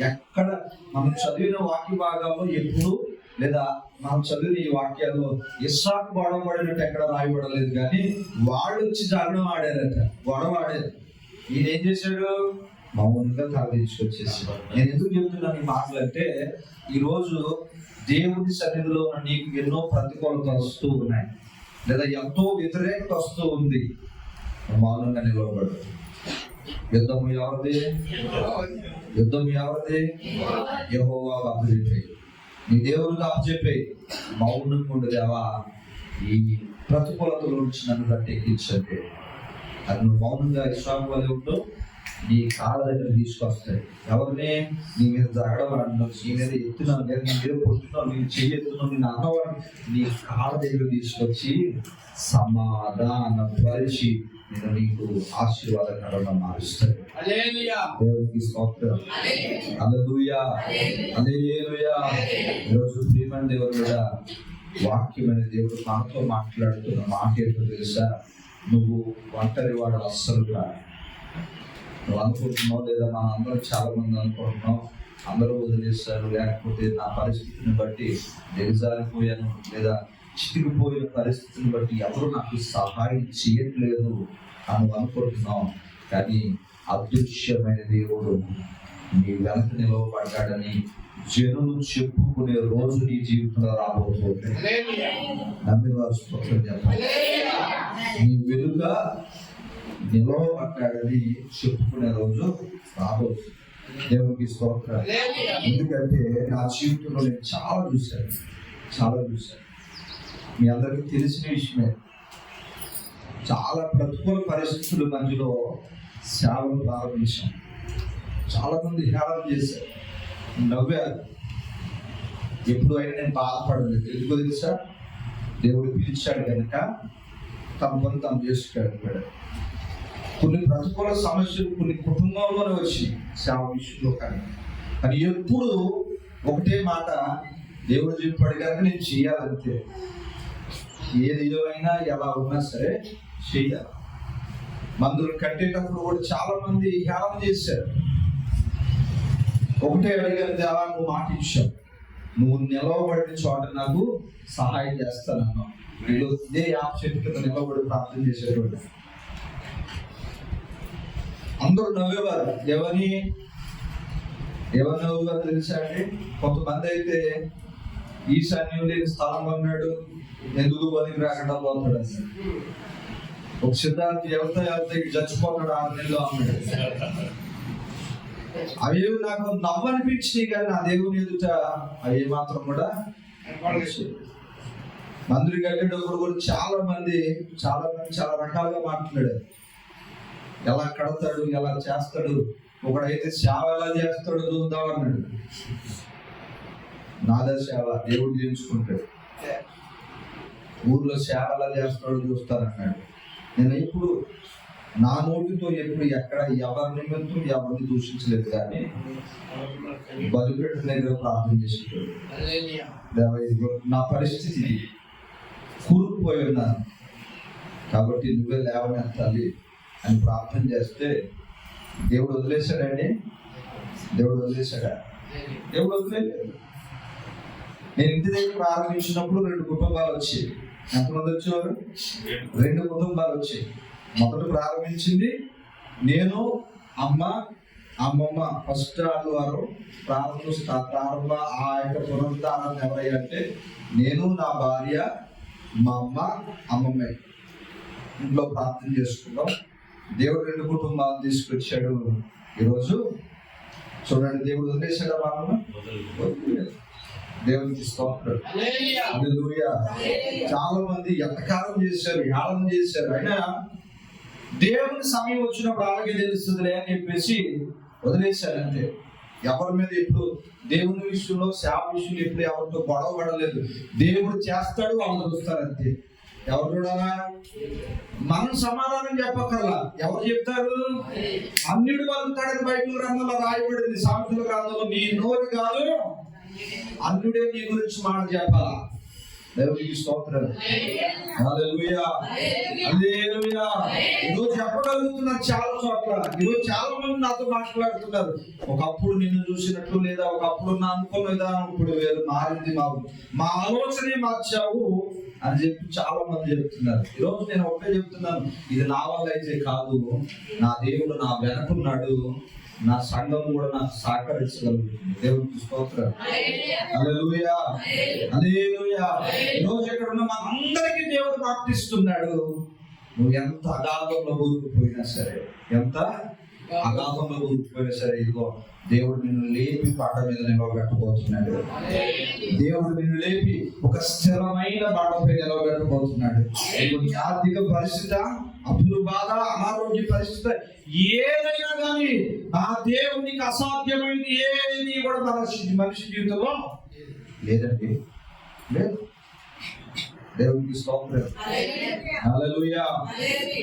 ఎక్కడ మనం చదివిన వాక్య భాగాల్లో ఎప్పుడు, లేదా మనం చదివిన ఈ వాక్యాల్లో ఇస్సాకు గొడవపడినట్టు ఎక్కడ రాయబడలేదు, కానీ వాళ్ళు వచ్చి జగడం ఆడారట, గొడవ ఆడారు. ఈయన ఏం చేశాడు? మౌనంగా తల తీసుకొచ్చేసాడు. నేను ఎందుకు చెప్తున్నాను ఈ మాటలు అంటే, ఈరోజు దేవుని సన్నిధిలో నీకు ఎన్నో ప్రతికూలత వస్తూ ఉన్నాయి, లేదా ఎంతో వ్యతిరేకత వస్తూ ఉంది. మౌనంగా నిలవబడు. యుద్ధము ఎవరిది? యెహోవాకు అప్పచెప్పే, నీ దేవుడికి అప్పచెప్పే. మౌనంగా ఉండు, దేవా ఈ ప్రతికూలతల నుంచి నన్ను గట్టెక్కించండి. అది నువ్వు మౌనంగా ఇస్సాకు వలె ఉంటూ నీ కాళ్ళ దగ్గర తీసుకొస్తాయి. ఎవరిని? నీ మీద జరగడం, నీ మీద ఎత్తున్నావు, లేదా నీ మీద కొట్టున్నావు, నేను చెయ్యెత్తున్నావు, నేను అన్నవాడిని నీ కాళ్ళ దగ్గర తీసుకొచ్చి సమాధానపరిచి నేను నీకు ఆశీర్వాదకరంగా మారుస్తాను. దేవునికి స్తోత్రం. హల్లెలూయా, హల్లెలూయా. ఈరోజు ప్రియమైన దేవుడు కూడా వాక్యమైన దేవుడు మనతో మాట్లాడుతున్న మాట ఏంటో తెలుసా? నువ్వు ఒంటరి వాడు అస్సలుగా నువ్వు అనుకుంటున్నావు, లేదా మన అందరం చాలా మంది అనుకుంటున్నాం, అందరూ వదిలేస్తారు, లేకపోతే నా పరిస్థితిని బట్టి దిగజారిపోయాను, లేదా చితికిపోయిన పరిస్థితిని బట్టి ఎవరు నాకు సహాయం చేయట్లేదు అని అనుకుంటున్నాం. కానీ అదృశ్యమైన దేవుడు నీ వెనక నిలవబడ్డాడని జనులు చెప్పుకునే రోజు నీ జీవితంలో రాబోతుంది. నమ్మిన వారు స్తోత్రం చెప్పాలి. నీ వెనుక నిలవబడ్డాడని చెప్పుకునే రోజు రాబోతుంది. దేవునికి స్తోత్రం. ఎందుకంటే నా జీవితంలో నేను చాలా చూశాను. మీ అందరికీ తెలిసిన విషయమే. చాలా ప్రతికూల పరిస్థితుల మధ్యలో సేవలు ప్రారంభించాం. చాలా మంది హేళన చేశారు, నవ్వారు. ఎప్పుడు అయినా నేను బాధపడలేదు. ఎందుకు తెలుసా? దేవుడు పిలిచాడు కనుక తన పని తను చేసుకెళ్ళాడు. కొన్ని ప్రతికూల సమస్యలు కొన్ని కుటుంబంలోనే వచ్చి సేవ విషయంలో కానీ ఎప్పుడు ఒకటే మాట, దేవుడు చెప్పాడు కనుక నేను చేయాలంతే. ఏది ఏమైనా ఎలా ఉన్నా సరే చేయాలి. మందులు కట్టేటప్పుడు కూడా చాలా మంది హేళన చేశారు. ఒకటే అడిగారు, దేవా నువ్వు మాట ఇచ్చావు, నువ్వు నిలవబడిన చోట నాకు సహాయం చేస్తానన్నావు. వీళ్ళు ఇదే యాప చెట్టు కింద నిలవబడి ప్రార్థన చేసేటువంటి అందరూ నవ్వేవారు. ఎవరిని నవ్వేవారు తెలుసా అండి? కొంతమంది అయితే ఈశాన్యం లేని స్థలం అన్నాడు, ఎందుకు బతికి రాకుండా పోతాడు అన్నాడు. ఒక సిద్ధాంతి ఎవరితో చచ్చిపోతాడు 6 నెలలు అన్నాడు. అవి నాకు నవ్వు అనిపించినాయి, కానీ నా దేవుని ఎదుట అవి మాత్రం కూడా మందిరి కట్టేటప్పుడు కూడా చాలా మంది చాలా రకాలుగా మాట్లాడారు. ఎలా కడతాడు, ఎలా చేస్తాడు, ఒకడైతే సేవ ఎలా చేస్తాడు చూద్దాం అన్నాడు. నాదా సేవ దేవుడు చేయించుకుంటాడు, ఊర్లో సేవ ఎలా చేస్తాడో చూస్తారన్నాడు. నేను ఇప్పుడు నా నోటితో ఎప్పుడు ఎక్కడ ఎవరి నిమిత్తం ఎవరిని దూషించలేదు, కానీ బలిపేట దగ్గర ప్రార్థన చేసేటాడు. నా పరిస్థితి కూరుకుపోయి ఉన్నాను కాబట్టి నువ్వే లేవనెత్తాలి అని ప్రార్థన చేస్తే దేవుడు వదిలేశాడండి. దేవుడు వదిలేశాడా? దేవుడు వదిలేదు. నేను ఇంటి దగ్గర ప్రారంభించినప్పుడు 2 కుటుంబాలు వచ్చాయి. ఎంతమంది వచ్చేవారు? 2 కుటుంబాలు వచ్చాయి. మొదట ప్రారంభించింది నేను, అమ్మమ్మ ఫస్ట్ వారు ప్రారంభ ఆ యొక్క పునరుద్ధారాన్ని ఎవరయ్యా అంటే నేను, నా భార్య, మా అమ్మమ్మే ఇంట్లో ప్రార్థన చేసుకున్నాం. దేవుడు 2 కుటుంబాలు తీసుకొచ్చాడు. ఈరోజు చూడండి, దేవుడు వదిలేశాడా? వాళ్ళను దేవునికి స్తోత్రం. హల్లెలూయా. చాలా మంది ఎంతకాలం చేశారు, యాళన చేశారు. అయినా దేవుని సమయం వచ్చినప్పుడు అలాగే తెలుస్తుందిలే అని చెప్పేసి వదిలేశారు అంతే. ఎవరి మీద ఎప్పుడు దేవుని విషయంలో, సేవ విషయంలో ఎప్పుడు ఎవరితో గొడవ పడలేదు. దేవుడు చేస్తాడు, వాళ్ళు చూస్తారు అంతే. ఎవరు చూడాలా? మనం సమాధానం చెప్పక్కర్లా. ఎవరు చెప్తారు? అన్యుడు పలుకుతాడని బైబిల్ గ్రంథంలో రాయబడింది. సామెతల గ్రంథంలో నీ నోరు కాదు, అన్యుడే నీ గురించి మాట చెప్పాలా. దేవునికి స్తోత్రం. హల్లెలూయా, హల్లెలూయా. ఈరోజు చెప్పగలుగుతున్నారు చాలా చోట్ల. ఈరోజు చాలా మంది నాతో మాట్లాడుతున్నారు. ఒకప్పుడు నిన్ను చూసినట్టు, లేదా ఒకప్పుడు నా అనుకున్న విధానం ఇప్పుడు వేరు, మారింది, మా ఆలోచనే మార్చావు అని చెప్పి చాలా మంది చెప్తున్నారు. ఈరోజు నేను ఒకటే చెప్తున్నాను, ఇది నా వల్ల అయితే కాదు, నా దేవుడు నా వెనకున్నాడు, నా సంఘం కూడా నాకు సహకరించగలుగుతుంది. దేవునికి స్తోత్రం. హల్లెలూయా, హల్లెలూయా. ఈరోజు ఎక్కడ ఉన్న మనందరికీ దేవుడు ప్రార్థిస్తున్నాడు. నువ్వు ఎంత అగాధంలో ఊరుకుపోయినా సరే, ఎంత అగాధంలో ఊరుకుపోయినా సరే, ఇదిగో దేవుడు నిన్ను లేపి పాట మీద నిలవబెట్టబోతున్నాడు. దేవుడు నిన్ను లేపి ఒక స్థిరమైన బాటపై నిలవబెట్టబోతున్నాడు. ఆర్థిక పరిస్థితి, అప్పులు బాధ, అనారోగ్య పరిస్థితి ఏదైనా కానీ ఆ దేవునికి అసాధ్యమైనది ఏది కూడా మనిషి జీవితంలో లేదండి, లేదు. దేవునికి స్తోత్రం. హల్లెలూయా,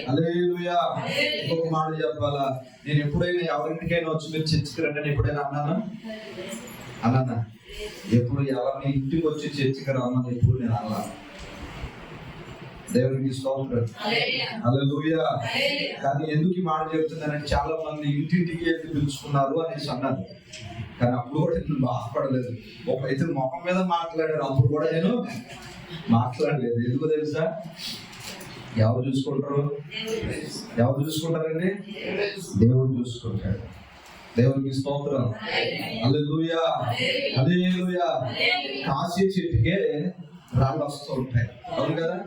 హల్లెలూయా. ఇంకొక మాట చెప్పాలా, నేను ఎప్పుడైనా ఎవరింటికైనా వచ్చి మీరు చర్చికి రండి ఎప్పుడైనా అన్నానా? ఎప్పుడు ఎవరిని ఇంటికి వచ్చి చర్చికి రమ్మని ఎప్పుడు నేను అన్నా. దేవునికి స్తోత్రం. హల్లెలూయా. కానీ ఎందుకు ఈ మాట చెప్తున్నానంటే, చాలా మంది ఇంటింటికి వెళ్ళి పిలుచుకున్నారు అనేసి అన్నారు. కానీ అప్పుడు కూడా నేను బాధపడలేదు. ఒక ఇతను మొహం మీద మాట్లాడారు, అప్పుడు కూడా నేను మాట్లాడలేదు. ఎందుకు తెలుసా? ఎవరు చూసుకుంటారు? ఎవరు చూసుకుంటారండి? దేవుడు చూసుకుంటాడు. దేవునికి స్తోత్రం. హల్లెలూయా, హల్లెలూయా. కాశీ చెట్టుకే రాళ్ళు వస్తూ ఉంటాయి, అవును కదా?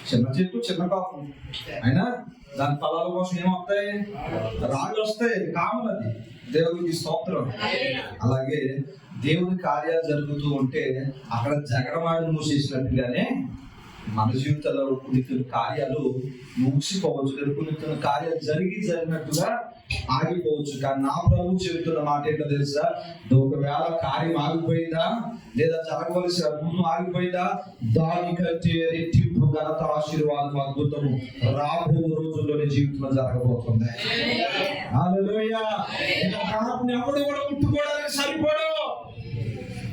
చిన్న చెట్టు, చిన్న పాపం అయినా దాని ఫలాల కోసం ఏమవుతాయి? రాళ్ళు వస్తాయి, కామన్ అది. దేవునికి స్తోత్రం. అలాగే దేవుని కార్యాలు జరుగుతూ ఉంటే అక్కడ జగడమాడి మూసేసినట్టుగానే మన జీవితంలో కొన్ని కార్యాలు ముగిసిపోవచ్చు, కొన్ని కార్యాలు జరిగినట్టుగా ఆగిపోవచ్చు. కానీ నా ప్రభు చెబుతున్న మాట ఏంటో తెలుసా? ఒకవేళ కార్యం ఆగిపోయిందా, లేదా జరగవలసిన ముందు ఆగిపోయిందా, దానికంటే రెట్టింపు ఘనత, ఆశీర్వాదం, అద్భుతము రాబో రోజుల్లోనే జీవితంలో జరగబోతుంది. హల్లెలూయా. ఎవడు కూడా ముట్టుకోవడానికి సరిపోడు,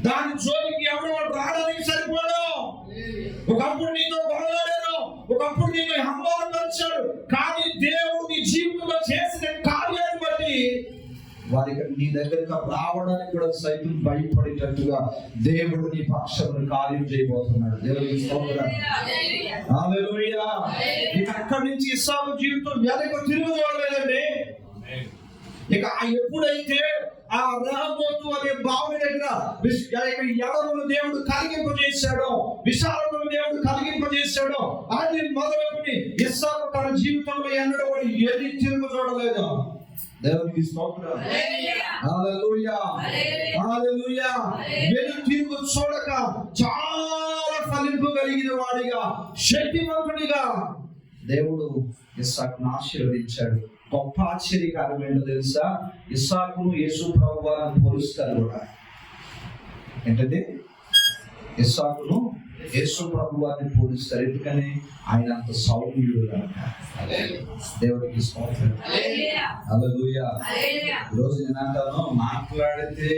దాని జోలికి ఎవడు రావడానికి సరిపోడు. ఒకప్పుడు నీతో గొడవలేను, ఒకప్పుడు నీతో హంబాలు, కానీ దేవుడు నీ జీవితంలో చేసిన కార్యాన్ని బట్టి వారికి నీ దగ్గరకు రావడానికి కూడా సైతం భయపడేటట్టుగా దేవుడు నీ పక్షంలో కార్యం చేయబోతున్నాడు. దేవుడికి స్తోత్రం. హల్లెలూయా. ఇక అక్కడి నుంచి ఇస్సాకు జీవితం వెనక్కి తిరుగులేదండి. ఇక ఎప్పుడైతే ఆ రహబోతు అనే బావి దగ్గర ఎవరు దేవుడు కలిగింపజేశాడో, విశాలతను దేవుడు కలిగింపజేశాడో, అది మొదలుకొని ఇస్సాకు తన జీవితంలో ఎన్నడూ ఏది తిరుగు చూడలేదు. దేవునికి స్తోత్రం. హల్లెలూయా, హల్లెలూయా. వెను తిరుగు చూడక చాలా ఫలింపు కలిగిన వాడిగా, శక్తివంతుడిగా దేవుడు ఇస్సాకును ఆశీర్వదించాడు. గొప్ప ఆశ్చర్యకారం ఏంటో తెలుసా? ఇస్సాకును యేసు ప్రభు వారిని పోలుస్తారు కూడా. ఏంటంటే ఇస్సాకును యేసు ప్రభు వారిని పోలుస్తారు. ఎందుకని? ఆయన అంత సౌమ్యుడు కనుక. దేవుడికి స్తోత్రం. హల్లెలూయా. ఈరోజు నేను అంటాను, మాట్లాడితే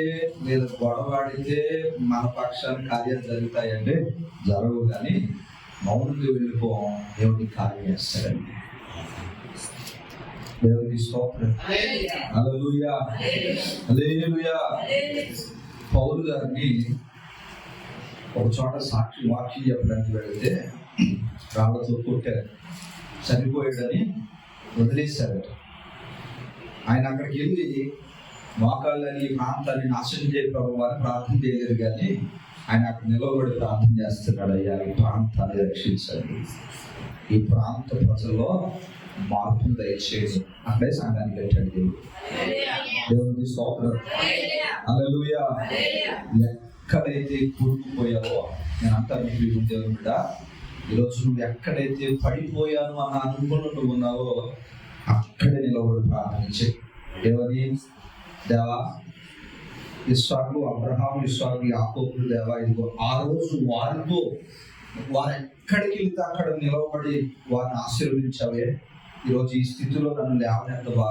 లేదా గొడవాడితే మన పక్షాన్ని కార్యాలు జరుగుతాయంటే జరగవు, కానీ మౌనంగా వెళ్ళిపోం, దేవుడికి కార్యం చేస్తారండి. దేవుడికి స్తోత్రం. హల్లెలూయా, హల్లెలూయా. పౌలు గారిని ఒక చోట సాక్షి వాక్యం చెప్పడానికి వెళితే రాళ్లతో కొట్టారు, చనిపోయాడని వదిలేశారట. ఆయన అక్కడికి వెళ్ళి మోకాళ్ళని, ప్రాంతాన్ని నాశనం చేయ ప్రభువారు ప్రార్థన చేయలేరు, కానీ ఆయన అక్కడ నిలబడి ప్రార్థన చేస్తున్నాడు. అయ్యా, ఈ ప్రాంతాన్ని రక్షించండి, ఈ ప్రాంత ప్రజల్లో మార్పును దయచేసి. అక్కడే సంఘాన్ని కట్టాడు దేవుడు. దేవునికి స్తోత్రం. హల్లెలూయా. ఎక్కడైతే కూరుకుపోయావో, నేను అంటాను మీకు దేవుని బిడ్డ, ఈరోజు నువ్వు ఎక్కడైతే పడిపోయాను అని అనుకుని నువ్వు ఉన్నావో అక్కడే నిలబడి ప్రార్థన చేయి. దేవుని దేవా, ఇస్సాకు, అబ్రహాము, ఇస్సాకు, యాకోబులు దేవా, ఇదిగో ఆ రోజు వారితో వారు ఎక్కడికి వెళ్తే అక్కడ నిలవబడి వారిని ఆశీర్వదించావే, ఈరోజు ఈ స్థితిలో నన్ను లేవనెత్తవా,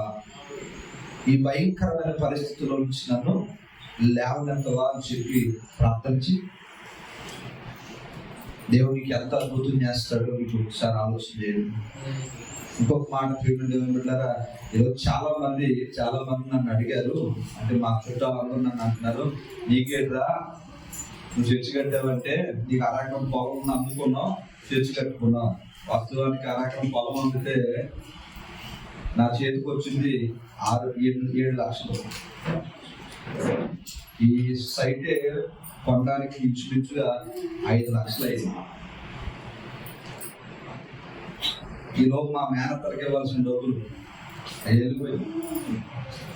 ఈ భయంకరమైన పరిస్థితుల్లో నుంచి నన్ను లేవనెత్తవా అని చెప్పి ప్రార్థించి దేవునికి ఎంత అద్భుతం చేస్తాడో మీకు ఒకసారి ఆలోచన చేయండి. ఇంకొక మాట ప్రియమైన దేవుని బిడ్డలారా, ఈరోజు చాలా మంది నన్ను అడిగారు, అంటే మా చుట్టాలందరూ నన్ను అంటున్నారు, నీకేట్రా నువ్వు చర్చి కట్టావంటే నీకు అరాకం పొలం అమ్ముకున్నావు, చర్చి కట్టుకున్నావు. వాస్తవానికి అరాకం పొలం అమ్మితే నా చేతికి వచ్చింది 6-7 లక్షలు. ఈ సైటే కొనడానికి ఇంచుమించుగా 5 లక్షలు అయింది. ఈలోపు మా మేనత్తరికి ఇవ్వాల్సిన డబ్బులు వెళ్ళిపోయింది.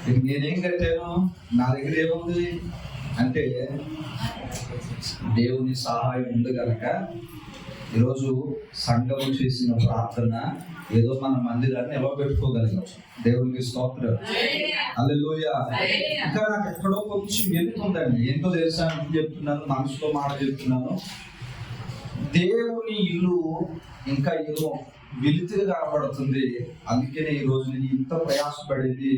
ఇక నేనేం కట్టాను, నా దగ్గర ఏముంది అంటే దేవుని సహాయం ఉంది కనుక ఈరోజు సంఘము చేసిన ప్రార్థన ఏదో మన మందిరాన్ని నిలబెట్టుకోగలిగాం. దేవునికి స్తోత్రం, హల్లెలూయా. ఇంకా నాకు ఎక్కడో కొంచెం వెళ్తుందండి, ఏంటో తెలుసా చెప్తున్నాను, మనసులో మాట చెప్తున్నాను. దేవుని ఇల్లు ఇంకా ఏదో వెలితిగా కనబడుతుంది. అందుకనే ఈ రోజు నేను ఇంత ప్రయాసపడేది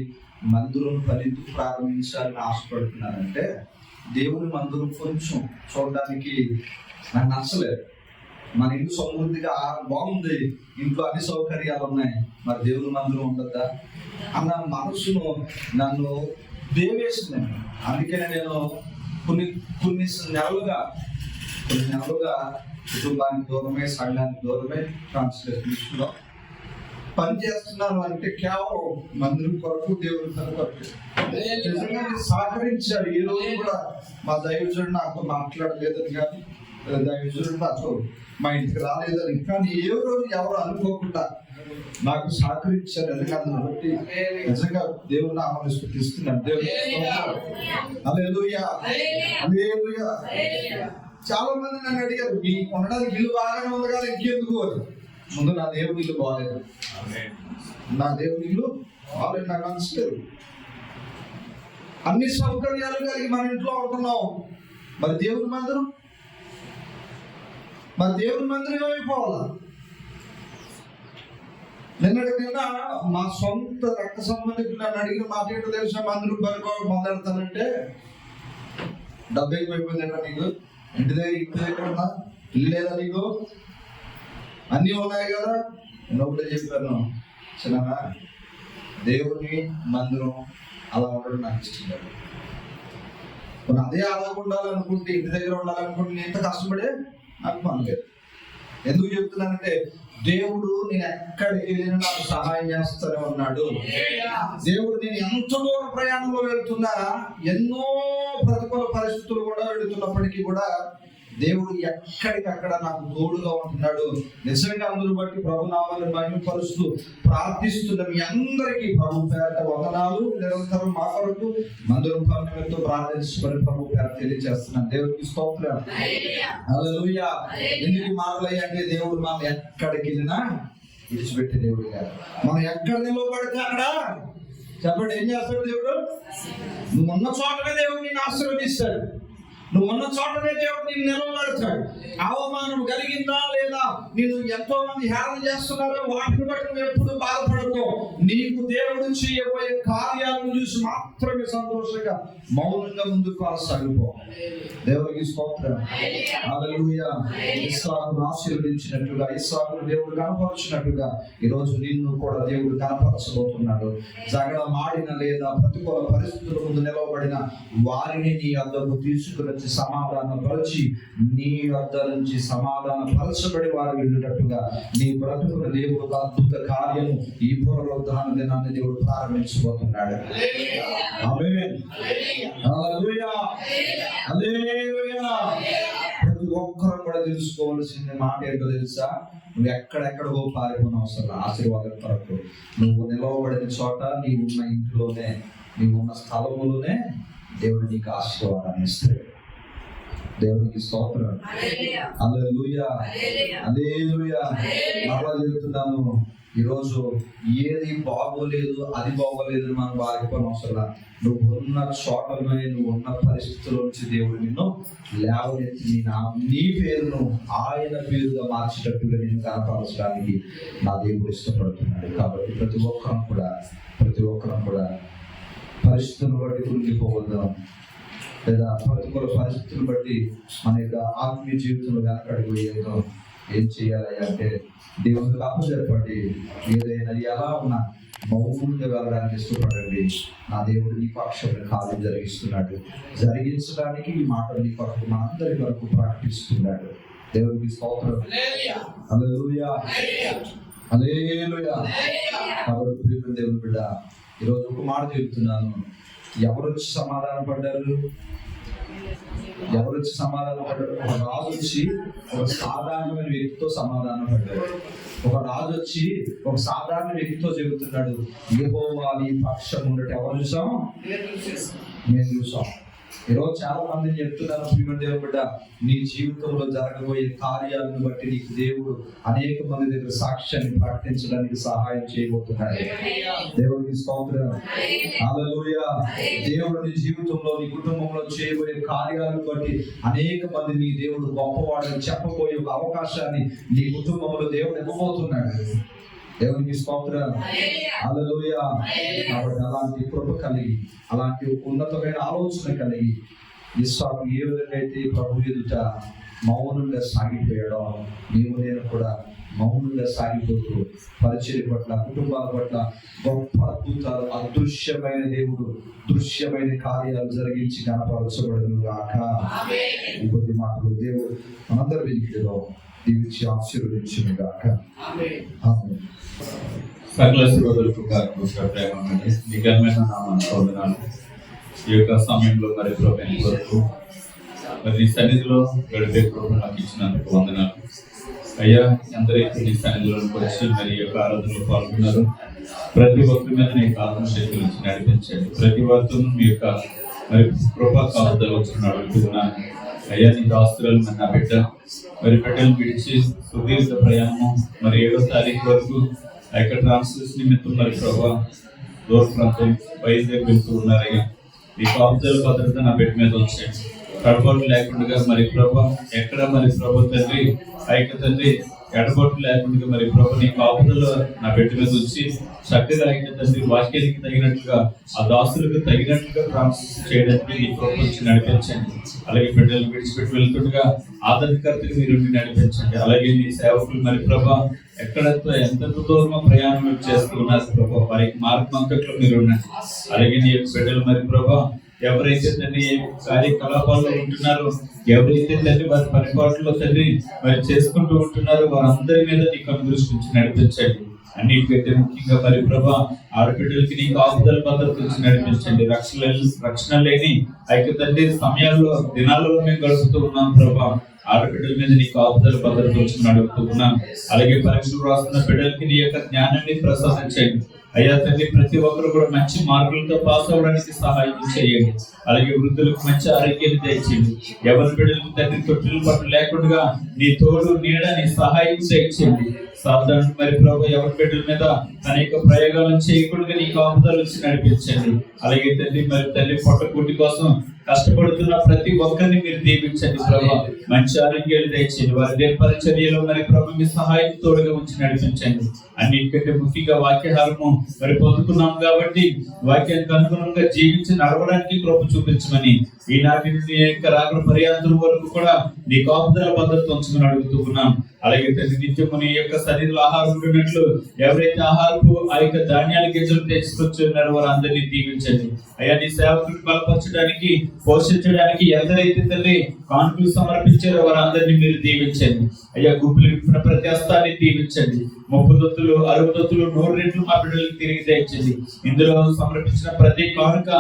మందిరం పనితో ప్రారంభించాలని ఆశపడుతున్నానంటే, దేవుని మందిరం కొంచెం చూడడానికి నాకు నచ్చలేదు. మన ఇల్లు సమృద్ధిగా బాగుంది, ఇంట్లో అన్ని సౌకర్యాలు ఉన్నాయి, మరి దేవుని మందిరం ఉండద్దా అన్న మనసును నన్ను దేవేసింది. అందుకనే నేను కొన్ని నెలలుగా కుటుంబానికి దూరమే, సంఘానికి దూరమే ట్రాన్స్లేషన్ పని చేస్తున్నాను. అంటే కేవలం మందిరం కొరకు, దేవుని కొరకు నిజంగా సహకరించాడు. ఈ రోజు కూడా మా దైవజుడు నాకు మాట్లాడలేదని కానీ, దైవజుడు నాతో మా ఇంటికి రాలేదని కానీ, ఏ రోజు ఎవరు అనుకోకుండా నాకు సహకరించారు. ఎందుకంటే బట్టి నిజంగా దేవుని నామాన్ని స్తుతిస్తున్నాను. దేవుని హల్లెలూయా, హల్లెలూయా. చాలా మంది నన్ను అడిగారు, మీ ఉండడానికి ఇల్లు బాగానే ఉంది కదా ఇంకెందుకు అని. ముందు నా దేవుని ఇల్లు బాగాలేదు, నాకు నచ్చలేదు. అన్ని సౌకర్యాలు కలిగి మన ఇంట్లో ఉంటున్నాం, మరి దేవుని మందిరం ఏమైపోవాలా? నిన్న మా సొంత రక్త సంబంధికులు నన్ను అడిగిన మాట ఏంటో తెలుసా, మందిరం మొదలెడతానంటే డబ్బు ఎక్కువైపోయిందంట నీకు, ఇంటి దగ్గర ఉన్నా ఇల్లు లేదా నీకు, అన్నీ ఉన్నాయి కదా. నేను ఒకటే చెప్పాను, చిన్న దేవుని మందిరం అలా ఉండడం నాకు ఇష్టం లేదు. మనం అదే అలాగ ఉండాలనుకుంటే, ఇంటి దగ్గర ఉండాలనుకుంటే నేను ఎంత కష్టపడే నాకు పని లేదు. ఎందుకు చెప్తున్నానంటే, దేవుడు నేను ఎక్కడికి వెళ్ళినా నాకు సహాయం చేస్తూనే ఉన్నాడు. దేవుడు నేను ఎంత దూర ప్రయాణంలో వెళ్తున్నా, ఎన్నో ప్రతికూల పరిస్థితులు కూడా వెళుతున్నప్పటికీ కూడా దేవుడు ఎక్కడికక్కడ నాకు తోడుగా ఉంటున్నాడు. నిజంగా అందరూ బట్టి ప్రభు నామాన్ని మహిమపరుస్తూ ప్రార్థిస్తున్న మీ అందరికీ ప్రభు పేరట వందనాలు. నిరంతరం మా కొరకు మందిరం పనులతో ప్రార్థించుకొని ప్రభు పేర తెలియజేస్తున్నాను. దేవుడికి స్తోత్రం, హల్లెలూయా. ఎందుకు మాటలయ్యా అంటే, దేవుడు మనం ఎక్కడికి వెళ్ళినా విడిచిపెట్టే దేవుడు కాదు. మనం ఎక్కడ నిలబడితే అక్కడ చెప్పండి ఏం చేస్తాడు దేవుడు? నువ్వు ఉన్న చోటనే దేవుడు నిన్ను ఆశీర్వదిస్తాడు. నువ్వు ఉన్న చోటనే దేవుడు నిన్ను నిలబడతాడు. అవమానం కలిగిందా లేదా, నేను ఎంతో మంది హేళన చేస్తున్నారో వాటిని బట్టి నువ్వు ఎప్పుడు బాధపడతావు. నీకు దేవుడు చేయబోయే కార్యాలను చూసి మాత్రమే సంతోషంగా మౌనంగా ముందుకు కొనసాగిపో. దేవునికి స్తోత్రం, హల్లెలూయా. ఇస్సాకును ఆశీర్వదించినట్లుగా, ఇస్సాకును దేవుడు కనపరచినట్లుగా ఈరోజు నిన్ను కూడా దేవుడు కనపరచబోతున్నాడు. జగడమాడిన లేదా ప్రతికూల పరిస్థితుల ముందు నిలవబడిన వారిని నీ వద్దకు తీసుకుని సమాధానపరిచి, నీ వద్ద నుంచి సమాధానపరచబడి వారు వెళ్ళేటట్టుగా నీ బ్రతుకును దేవుడు అద్భుత కార్యము ఈ పునరుద్ధాన దినాన్ని దేవుడు ప్రారంభించబోతున్నాడు. ఆమేన్, హల్లెలూయా, హల్లెలూయా. ప్రతి ఒక్కరు కూడా తెలుసుకోవాల్సిన మాట ఏంటో తెలుసా? నువ్వు ఎక్కడెక్కడికో పారిపోయిన అవసరం, ఆశీర్వాదం కొరకు నువ్వు నిలవబడిన చోట, నీవు ఉన్న ఇంట్లోనే, నీవు ఉన్న స్థలములోనే దేవుడు నీకు ఆశీర్వాదాన్ని ఇస్తాడు. దేవునికి స్తోత్రం. హల్లెలూయా, హల్లెలూయా. మరలా చెబుతున్నాను, ఈరోజు ఏది బాగోలేదు, అది బాగోలేదు మనం బాగిపోయిన అవసరం. నువ్వు ఉన్న చోటలోనే, నువ్వు ఉన్న పరిస్థితుల్లో నుంచి దేవుడు నిన్ను లేవనెత్తి నీ పేరును ఆయన పేరుగా మార్చేటట్టుగా నేను కనపరచడానికి నా దేవుడు ఇష్టపడుతున్నాడు. కాబట్టి ప్రతి ఒక్కరం కూడా పరిస్థితులను బట్టి కృంగిపోవద్దాం, లేదా ప్రతికూల పరిస్థితులను బట్టి మన యొక్క ఆత్మీయ జీవితంలో వెనకడిపోయేద్దాం. ఏం చేయాలి అంటే దేవునికి అప్పచెప్పండి. ఏదైనా ఎలా ఉన్నా మౌనంగా వెళ్ళడానికి ఇష్టపడండి. నా దేవుడు నీ పక్షంలో కార్యం జరిగించడానికి ఈ మాటలు నీ పక్షం మనందరి వరకు ప్రకటిస్తున్నాడు. దేవునికి స్తోత్రం. హల్లెలూయా, హల్లెలూయా. కాబట్టి ప్రియమైన దేవుని బిడ్డ, ఈరోజు ఒక మాట చెబుతున్నాను. ఎవరు వచ్చి సమాధానం పడ్డారు? ఒక రాజు వచ్చి ఒక సాధారణమైన వ్యక్తితో సమాధానం పడ్డాడు. ఒక రాజు వచ్చి ఒక సాధారణ వ్యక్తితో చెబుతున్నాడు, యెహోవా నీ పక్షం ఉండటం ఎవరు చూసాం? మేము చూసాం. ఈరోజు చాలా మంది చెప్తున్నారు, ప్రియమైన దేవుని బిడ్డ, నీ జీవితంలో జరగబోయే కార్యాలను బట్టి నీకు దేవుడు అనేక మంది దగ్గర సాక్ష్యాన్ని ప్రకటించడానికి సహాయం చేయబోతున్నాడు. దేవుడికి స్తోత్రం. హల్లెలూయా. దేవుడు నీ జీవితంలో, నీ కుటుంబంలో చేయబోయే కార్యాలను బట్టి అనేక మంది నీ దేవుడు గొప్పవాడని చెప్పబోయే ఒక అవకాశాన్ని నీ కుటుంబంలో దేవుడు ఇవ్వబోతున్నాడు. దేవునికి స్తోత్రం. హల్లెలూయా. కాబట్టి అలాంటి కృప కలిగి, అలాంటి ఉన్నతమైన ఆలోచన కలిగి ఇస్సాకు ఏ విధంగా అయితే ప్రభు ఎదుట మౌనంగా సాగిపోయాడో, నేను కూడా మౌనంగా సాగిపోతూ పరిచర్య పట్ల, కుటుంబాల పట్ల గొప్ప అద్భుతాలు, అదృశ్యమైన దేవుడు దృశ్యమైన కార్యాలు జరిగించి కనపరచబడును గాక. ఈ కొద్ది మాటలు దేవుడు మనందరి వెనుకలో దీవించి ఆశీర్వదించును గాక. ఆమేన్. సకల శ్రోతలకు నిఘనమైన నామనాలు. ఈ యొక్క సమయంలో మరి ప్రభుత్వం కొరకు మరి నీ సన్నిధిలో గడిపే ప్రభుత్వం నాకు ఇచ్చినందుకు వందనాలు అయ్యా. ఎందరైతే నీ సన్నిధిలోకి వచ్చి మరి ఈ యొక్క ఆరాధనలో పాల్గొన్నారు, ప్రతి ఒక్కరి మీద నీ ఆత్మశక్తుల నుంచి నడిపించండి. ప్రతి వారితో మీ యొక్క మరి కృపా కాపుదల వచ్చిన అడుగుతున్నాను అయ్యా. నీ దాస్తురాలు నా బిడ్డ మరి బిడ్డలు విడిచి సుదీర్ఘ ప్రయాణం మరి 7వ తారీఖు వరకు ఆ యొక్క ట్రాన్స్ఫర్స్ నిమిత్తం మరి ప్రభా దూర ప్రాంతం వైజాగ్ వెళ్తూ ఉన్నారయ్యా. ఈ కాపుదల భద్రత నా బిడ్డ మీద వచ్చేయండి. కడపట్లు లేకుండా మరి ప్రభా ఎక్కడ మరి ప్రభు తండ్రి ఆ యొక్క తండ్రి ఎడబొట్లు లేకుండా మరి ప్రభు నీ కాపుదలు నా బిడ్డ మీద వచ్చి చక్కగా అయితే తండ్రి వాక్యానికి తగినట్లుగా, ఆ దాసులకు తగినట్లుగా ట్రాన్స్ఫర్ చేయడానికి నీ ప్రభు వచ్చి నడిపించండి. అలాగే బిడ్డలు విడిచిపెట్టి వెళ్తుండగా ఆదరణకర్తగా మీరు నడిపించండి. అలాగే నీ సేవకులు మరి ప్రభా ఎక్కడ ఎంత దూరమో ప్రయాణం చేస్తూ ఉన్నారు ప్రభా, వారికి మార్గంతట్లో మీరు ఉండండి. అలాగే నీ యొక్క బిడ్డలు మరి ప్రభా ఎవరైతే తండ్రి కార్యకలాపాల్లో ఉంటున్నారో, ఎవరైతే తండ్రి వారి పరిపాట్లో తండ్రి మరి చేసుకుంటూ ఉంటున్నారో వారందరి మీద నీ కనుదృష్టి నుంచి నడిపించండి. అన్నిటికంటే ముఖ్యంగా మరి ప్రభా ఆడబిడ్డలకి నీ కాపుదల భద్రత నుంచి నడిపించండి. రక్షణ లేని అయితే తండ్రి సమయాల్లో దినాలలో మేము గడుపుతూ ఉన్నాం ప్రభా. ఆడబిడ్డల మీద నీ కాపుదల భద్రత వచ్చి నడుపుతూ ఉన్నాం. అలాగే పరీక్షలు రాస్తున్న బిడ్డలకి నీ యొక్క జ్ఞానాన్ని ప్రసాదించండి అయ్యా తండ్రి. ప్రతి ఒక్కరు కూడా మంచి మార్కులతో పాస్ అవ్వడానికి సహాయం చేయండి. అలాగే వృద్ధులకు మంచి ఆరోగ్యాన్ని దయచేయండి. ఎవరి బిడ్డలకు తండ్రి తొట్టిలు పట్టు లేకుండా నీ తోడు నీడ నీ సహాయం దయచేయండి. సాధారణ మరి ప్రభు ఎవరి బిడ్డల మీద అనేక ప్రయోగాలను చేయకుండా నీ కాపుదలు వచ్చి నడిపించండి. అలాగే తండ్రి మరి తల్లి పొట్ట కూటి కోసం కష్టపడుతున్న ప్రతి ఒక్కరిని మీరు దీవించండి ప్రభు. మంచి ఆరోగ్యాలు దయచేయండి. వారి పరిచర్యలో మరి ప్రభు మీ సహాయం తోడుగా ఉంచి నడిపించండి. అన్నిటికంటే ముఖ్యంగా వాక్యహారము మరి పొందుకున్నాం కాబట్టి వాక్యానికి అనుగుణంగా జీవించి నడవడానికి కృప చూపించమని ఈనాటి రాగల పర్యాంతం వరకు కూడా నీ కాపుదల భద్రత ఉంచమని అడుగుతూ ఉన్నాం. అలాగే తండ్రి నిత్యము నీ యొక్క శరీరంలో ఆహారం ఉంటున్నట్లు ఎవరైతే ఆహారపు ఆ యొక్క ధాన్యాల గింజలు తెచ్చుకొచ్చి ఉన్నారో వారందరినీ దీవించండి అయ్యా. నీ సేవకులను బలపరచడానికి, పోషించడానికి ఎందరైతే తండ్రి కానుకలు సమర్పించారో వారందరినీ మీరు దీవించండి అయ్యా. గుంపులు విప్పిన ప్రతి హస్తాన్ని దీవించండి. 30 దొత్తులు 60 దొత్తులు 100 రెట్లు మా బిడ్డలకు తిరిగి తెచ్చండి. ఇందులో సమర్పించిన ప్రతి కానుక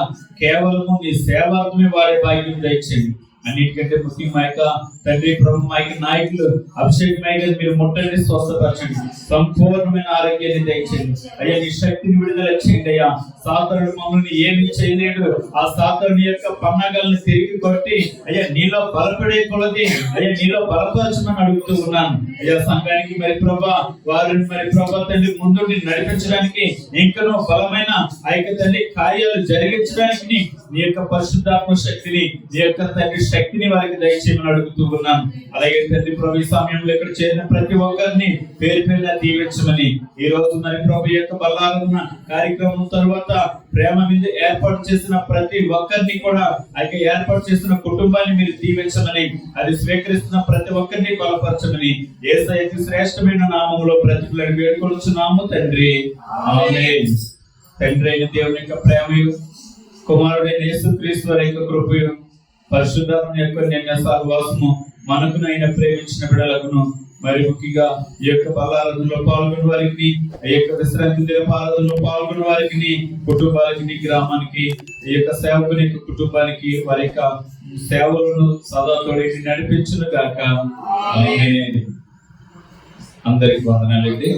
కేవలము నీ సేవార్థమే వాడే భాగ్యం దయచేయండి. అన్నిటికంటే ముఖ్యం మా యొక్క తండ్రి ప్రభు మా యొక్క నాయకులు అభిషేక్ నాయకులు మీరు ముట్టండి, స్వస్థపరచండి, సంపూర్ణమైన ఆరోగ్యాన్ని దయచేయండి అయ్యా. నీ శక్తిని విడుదల చేయండి అయ్యా. సాతానుడు మమ్మల్ని ఏమి చేయలేడు. ఆ సాతానుడి యొక్క పన్నాగాలను తిరిగి కొట్టి అయ్యా నీలో బలపడే కొలది అయ్యా నీలో బలపరచమని అడుగుతూ ఉన్నాను అయ్యా. సంఘానికి మరి ప్రభా వారిని మరి ప్రభా తండ్రి ముందుండి నడిపించడానికి ఇంకనూ బలమైన ఆ యొక్క తండ్రి కార్యాలు జరిగించడానికి నీ యొక్క పరిశుద్ధాత్మ శక్తిని, నీ యొక్క తండ్రి శక్తిని వారికి దయచేయమని అడుగుతూ ఉన్నాను. అలాగే తండ్రి ప్రభు ఈ సమయంలో ఇక్కడ చేరిన ప్రతి ఒక్కరిని పేరు పేరుగా దీవించమని, ఈ రోజు మరి ప్రభు యొక్క బల్లారన్న కార్యక్రమం తర్వాత ప్రేమ మీద ఏర్పాటు చేసిన ప్రతి ఒక్కరిని కూడా ఆ యొక్క ఏర్పాటు చేసిన కుటుంబాన్ని మీరు దీవించమని, అది స్వీకరిస్తున్న ప్రతి ఒక్కరిని బలపరచమని యేసయ్య శ్రేష్టమైన నామములో ప్రతిఫలాన్ని వేడుకొనుచున్నాము తండ్రి, ఆమేన్. తండ్రి అయిన దేవుని యొక్క ప్రేమయు, కుమారుడైన యేసుక్రీస్తు వారి యొక్క కృపయు, పరిశుద్ధాత్మ యొక్క నిన్న సహవాసము మనకునైన ప్రేమించిన బిడ్డలకును, మరి ముఖ్యంగా ఈ యొక్క బల్లారాధనలో పాల్గొన్న వారికి, ఈ యొక్క విశ్రాంతి దినపారాధనలో పాల్గొన్న వారికి, కుటుంబాలకి, గ్రామానికి, ఈ యొక్క సేవకుని యొక్క కుటుంబానికి వారి యొక్క సేవలను సదా తోడి నడిపించును గాక. ఆమేన్. అందరికి వందనాలండి.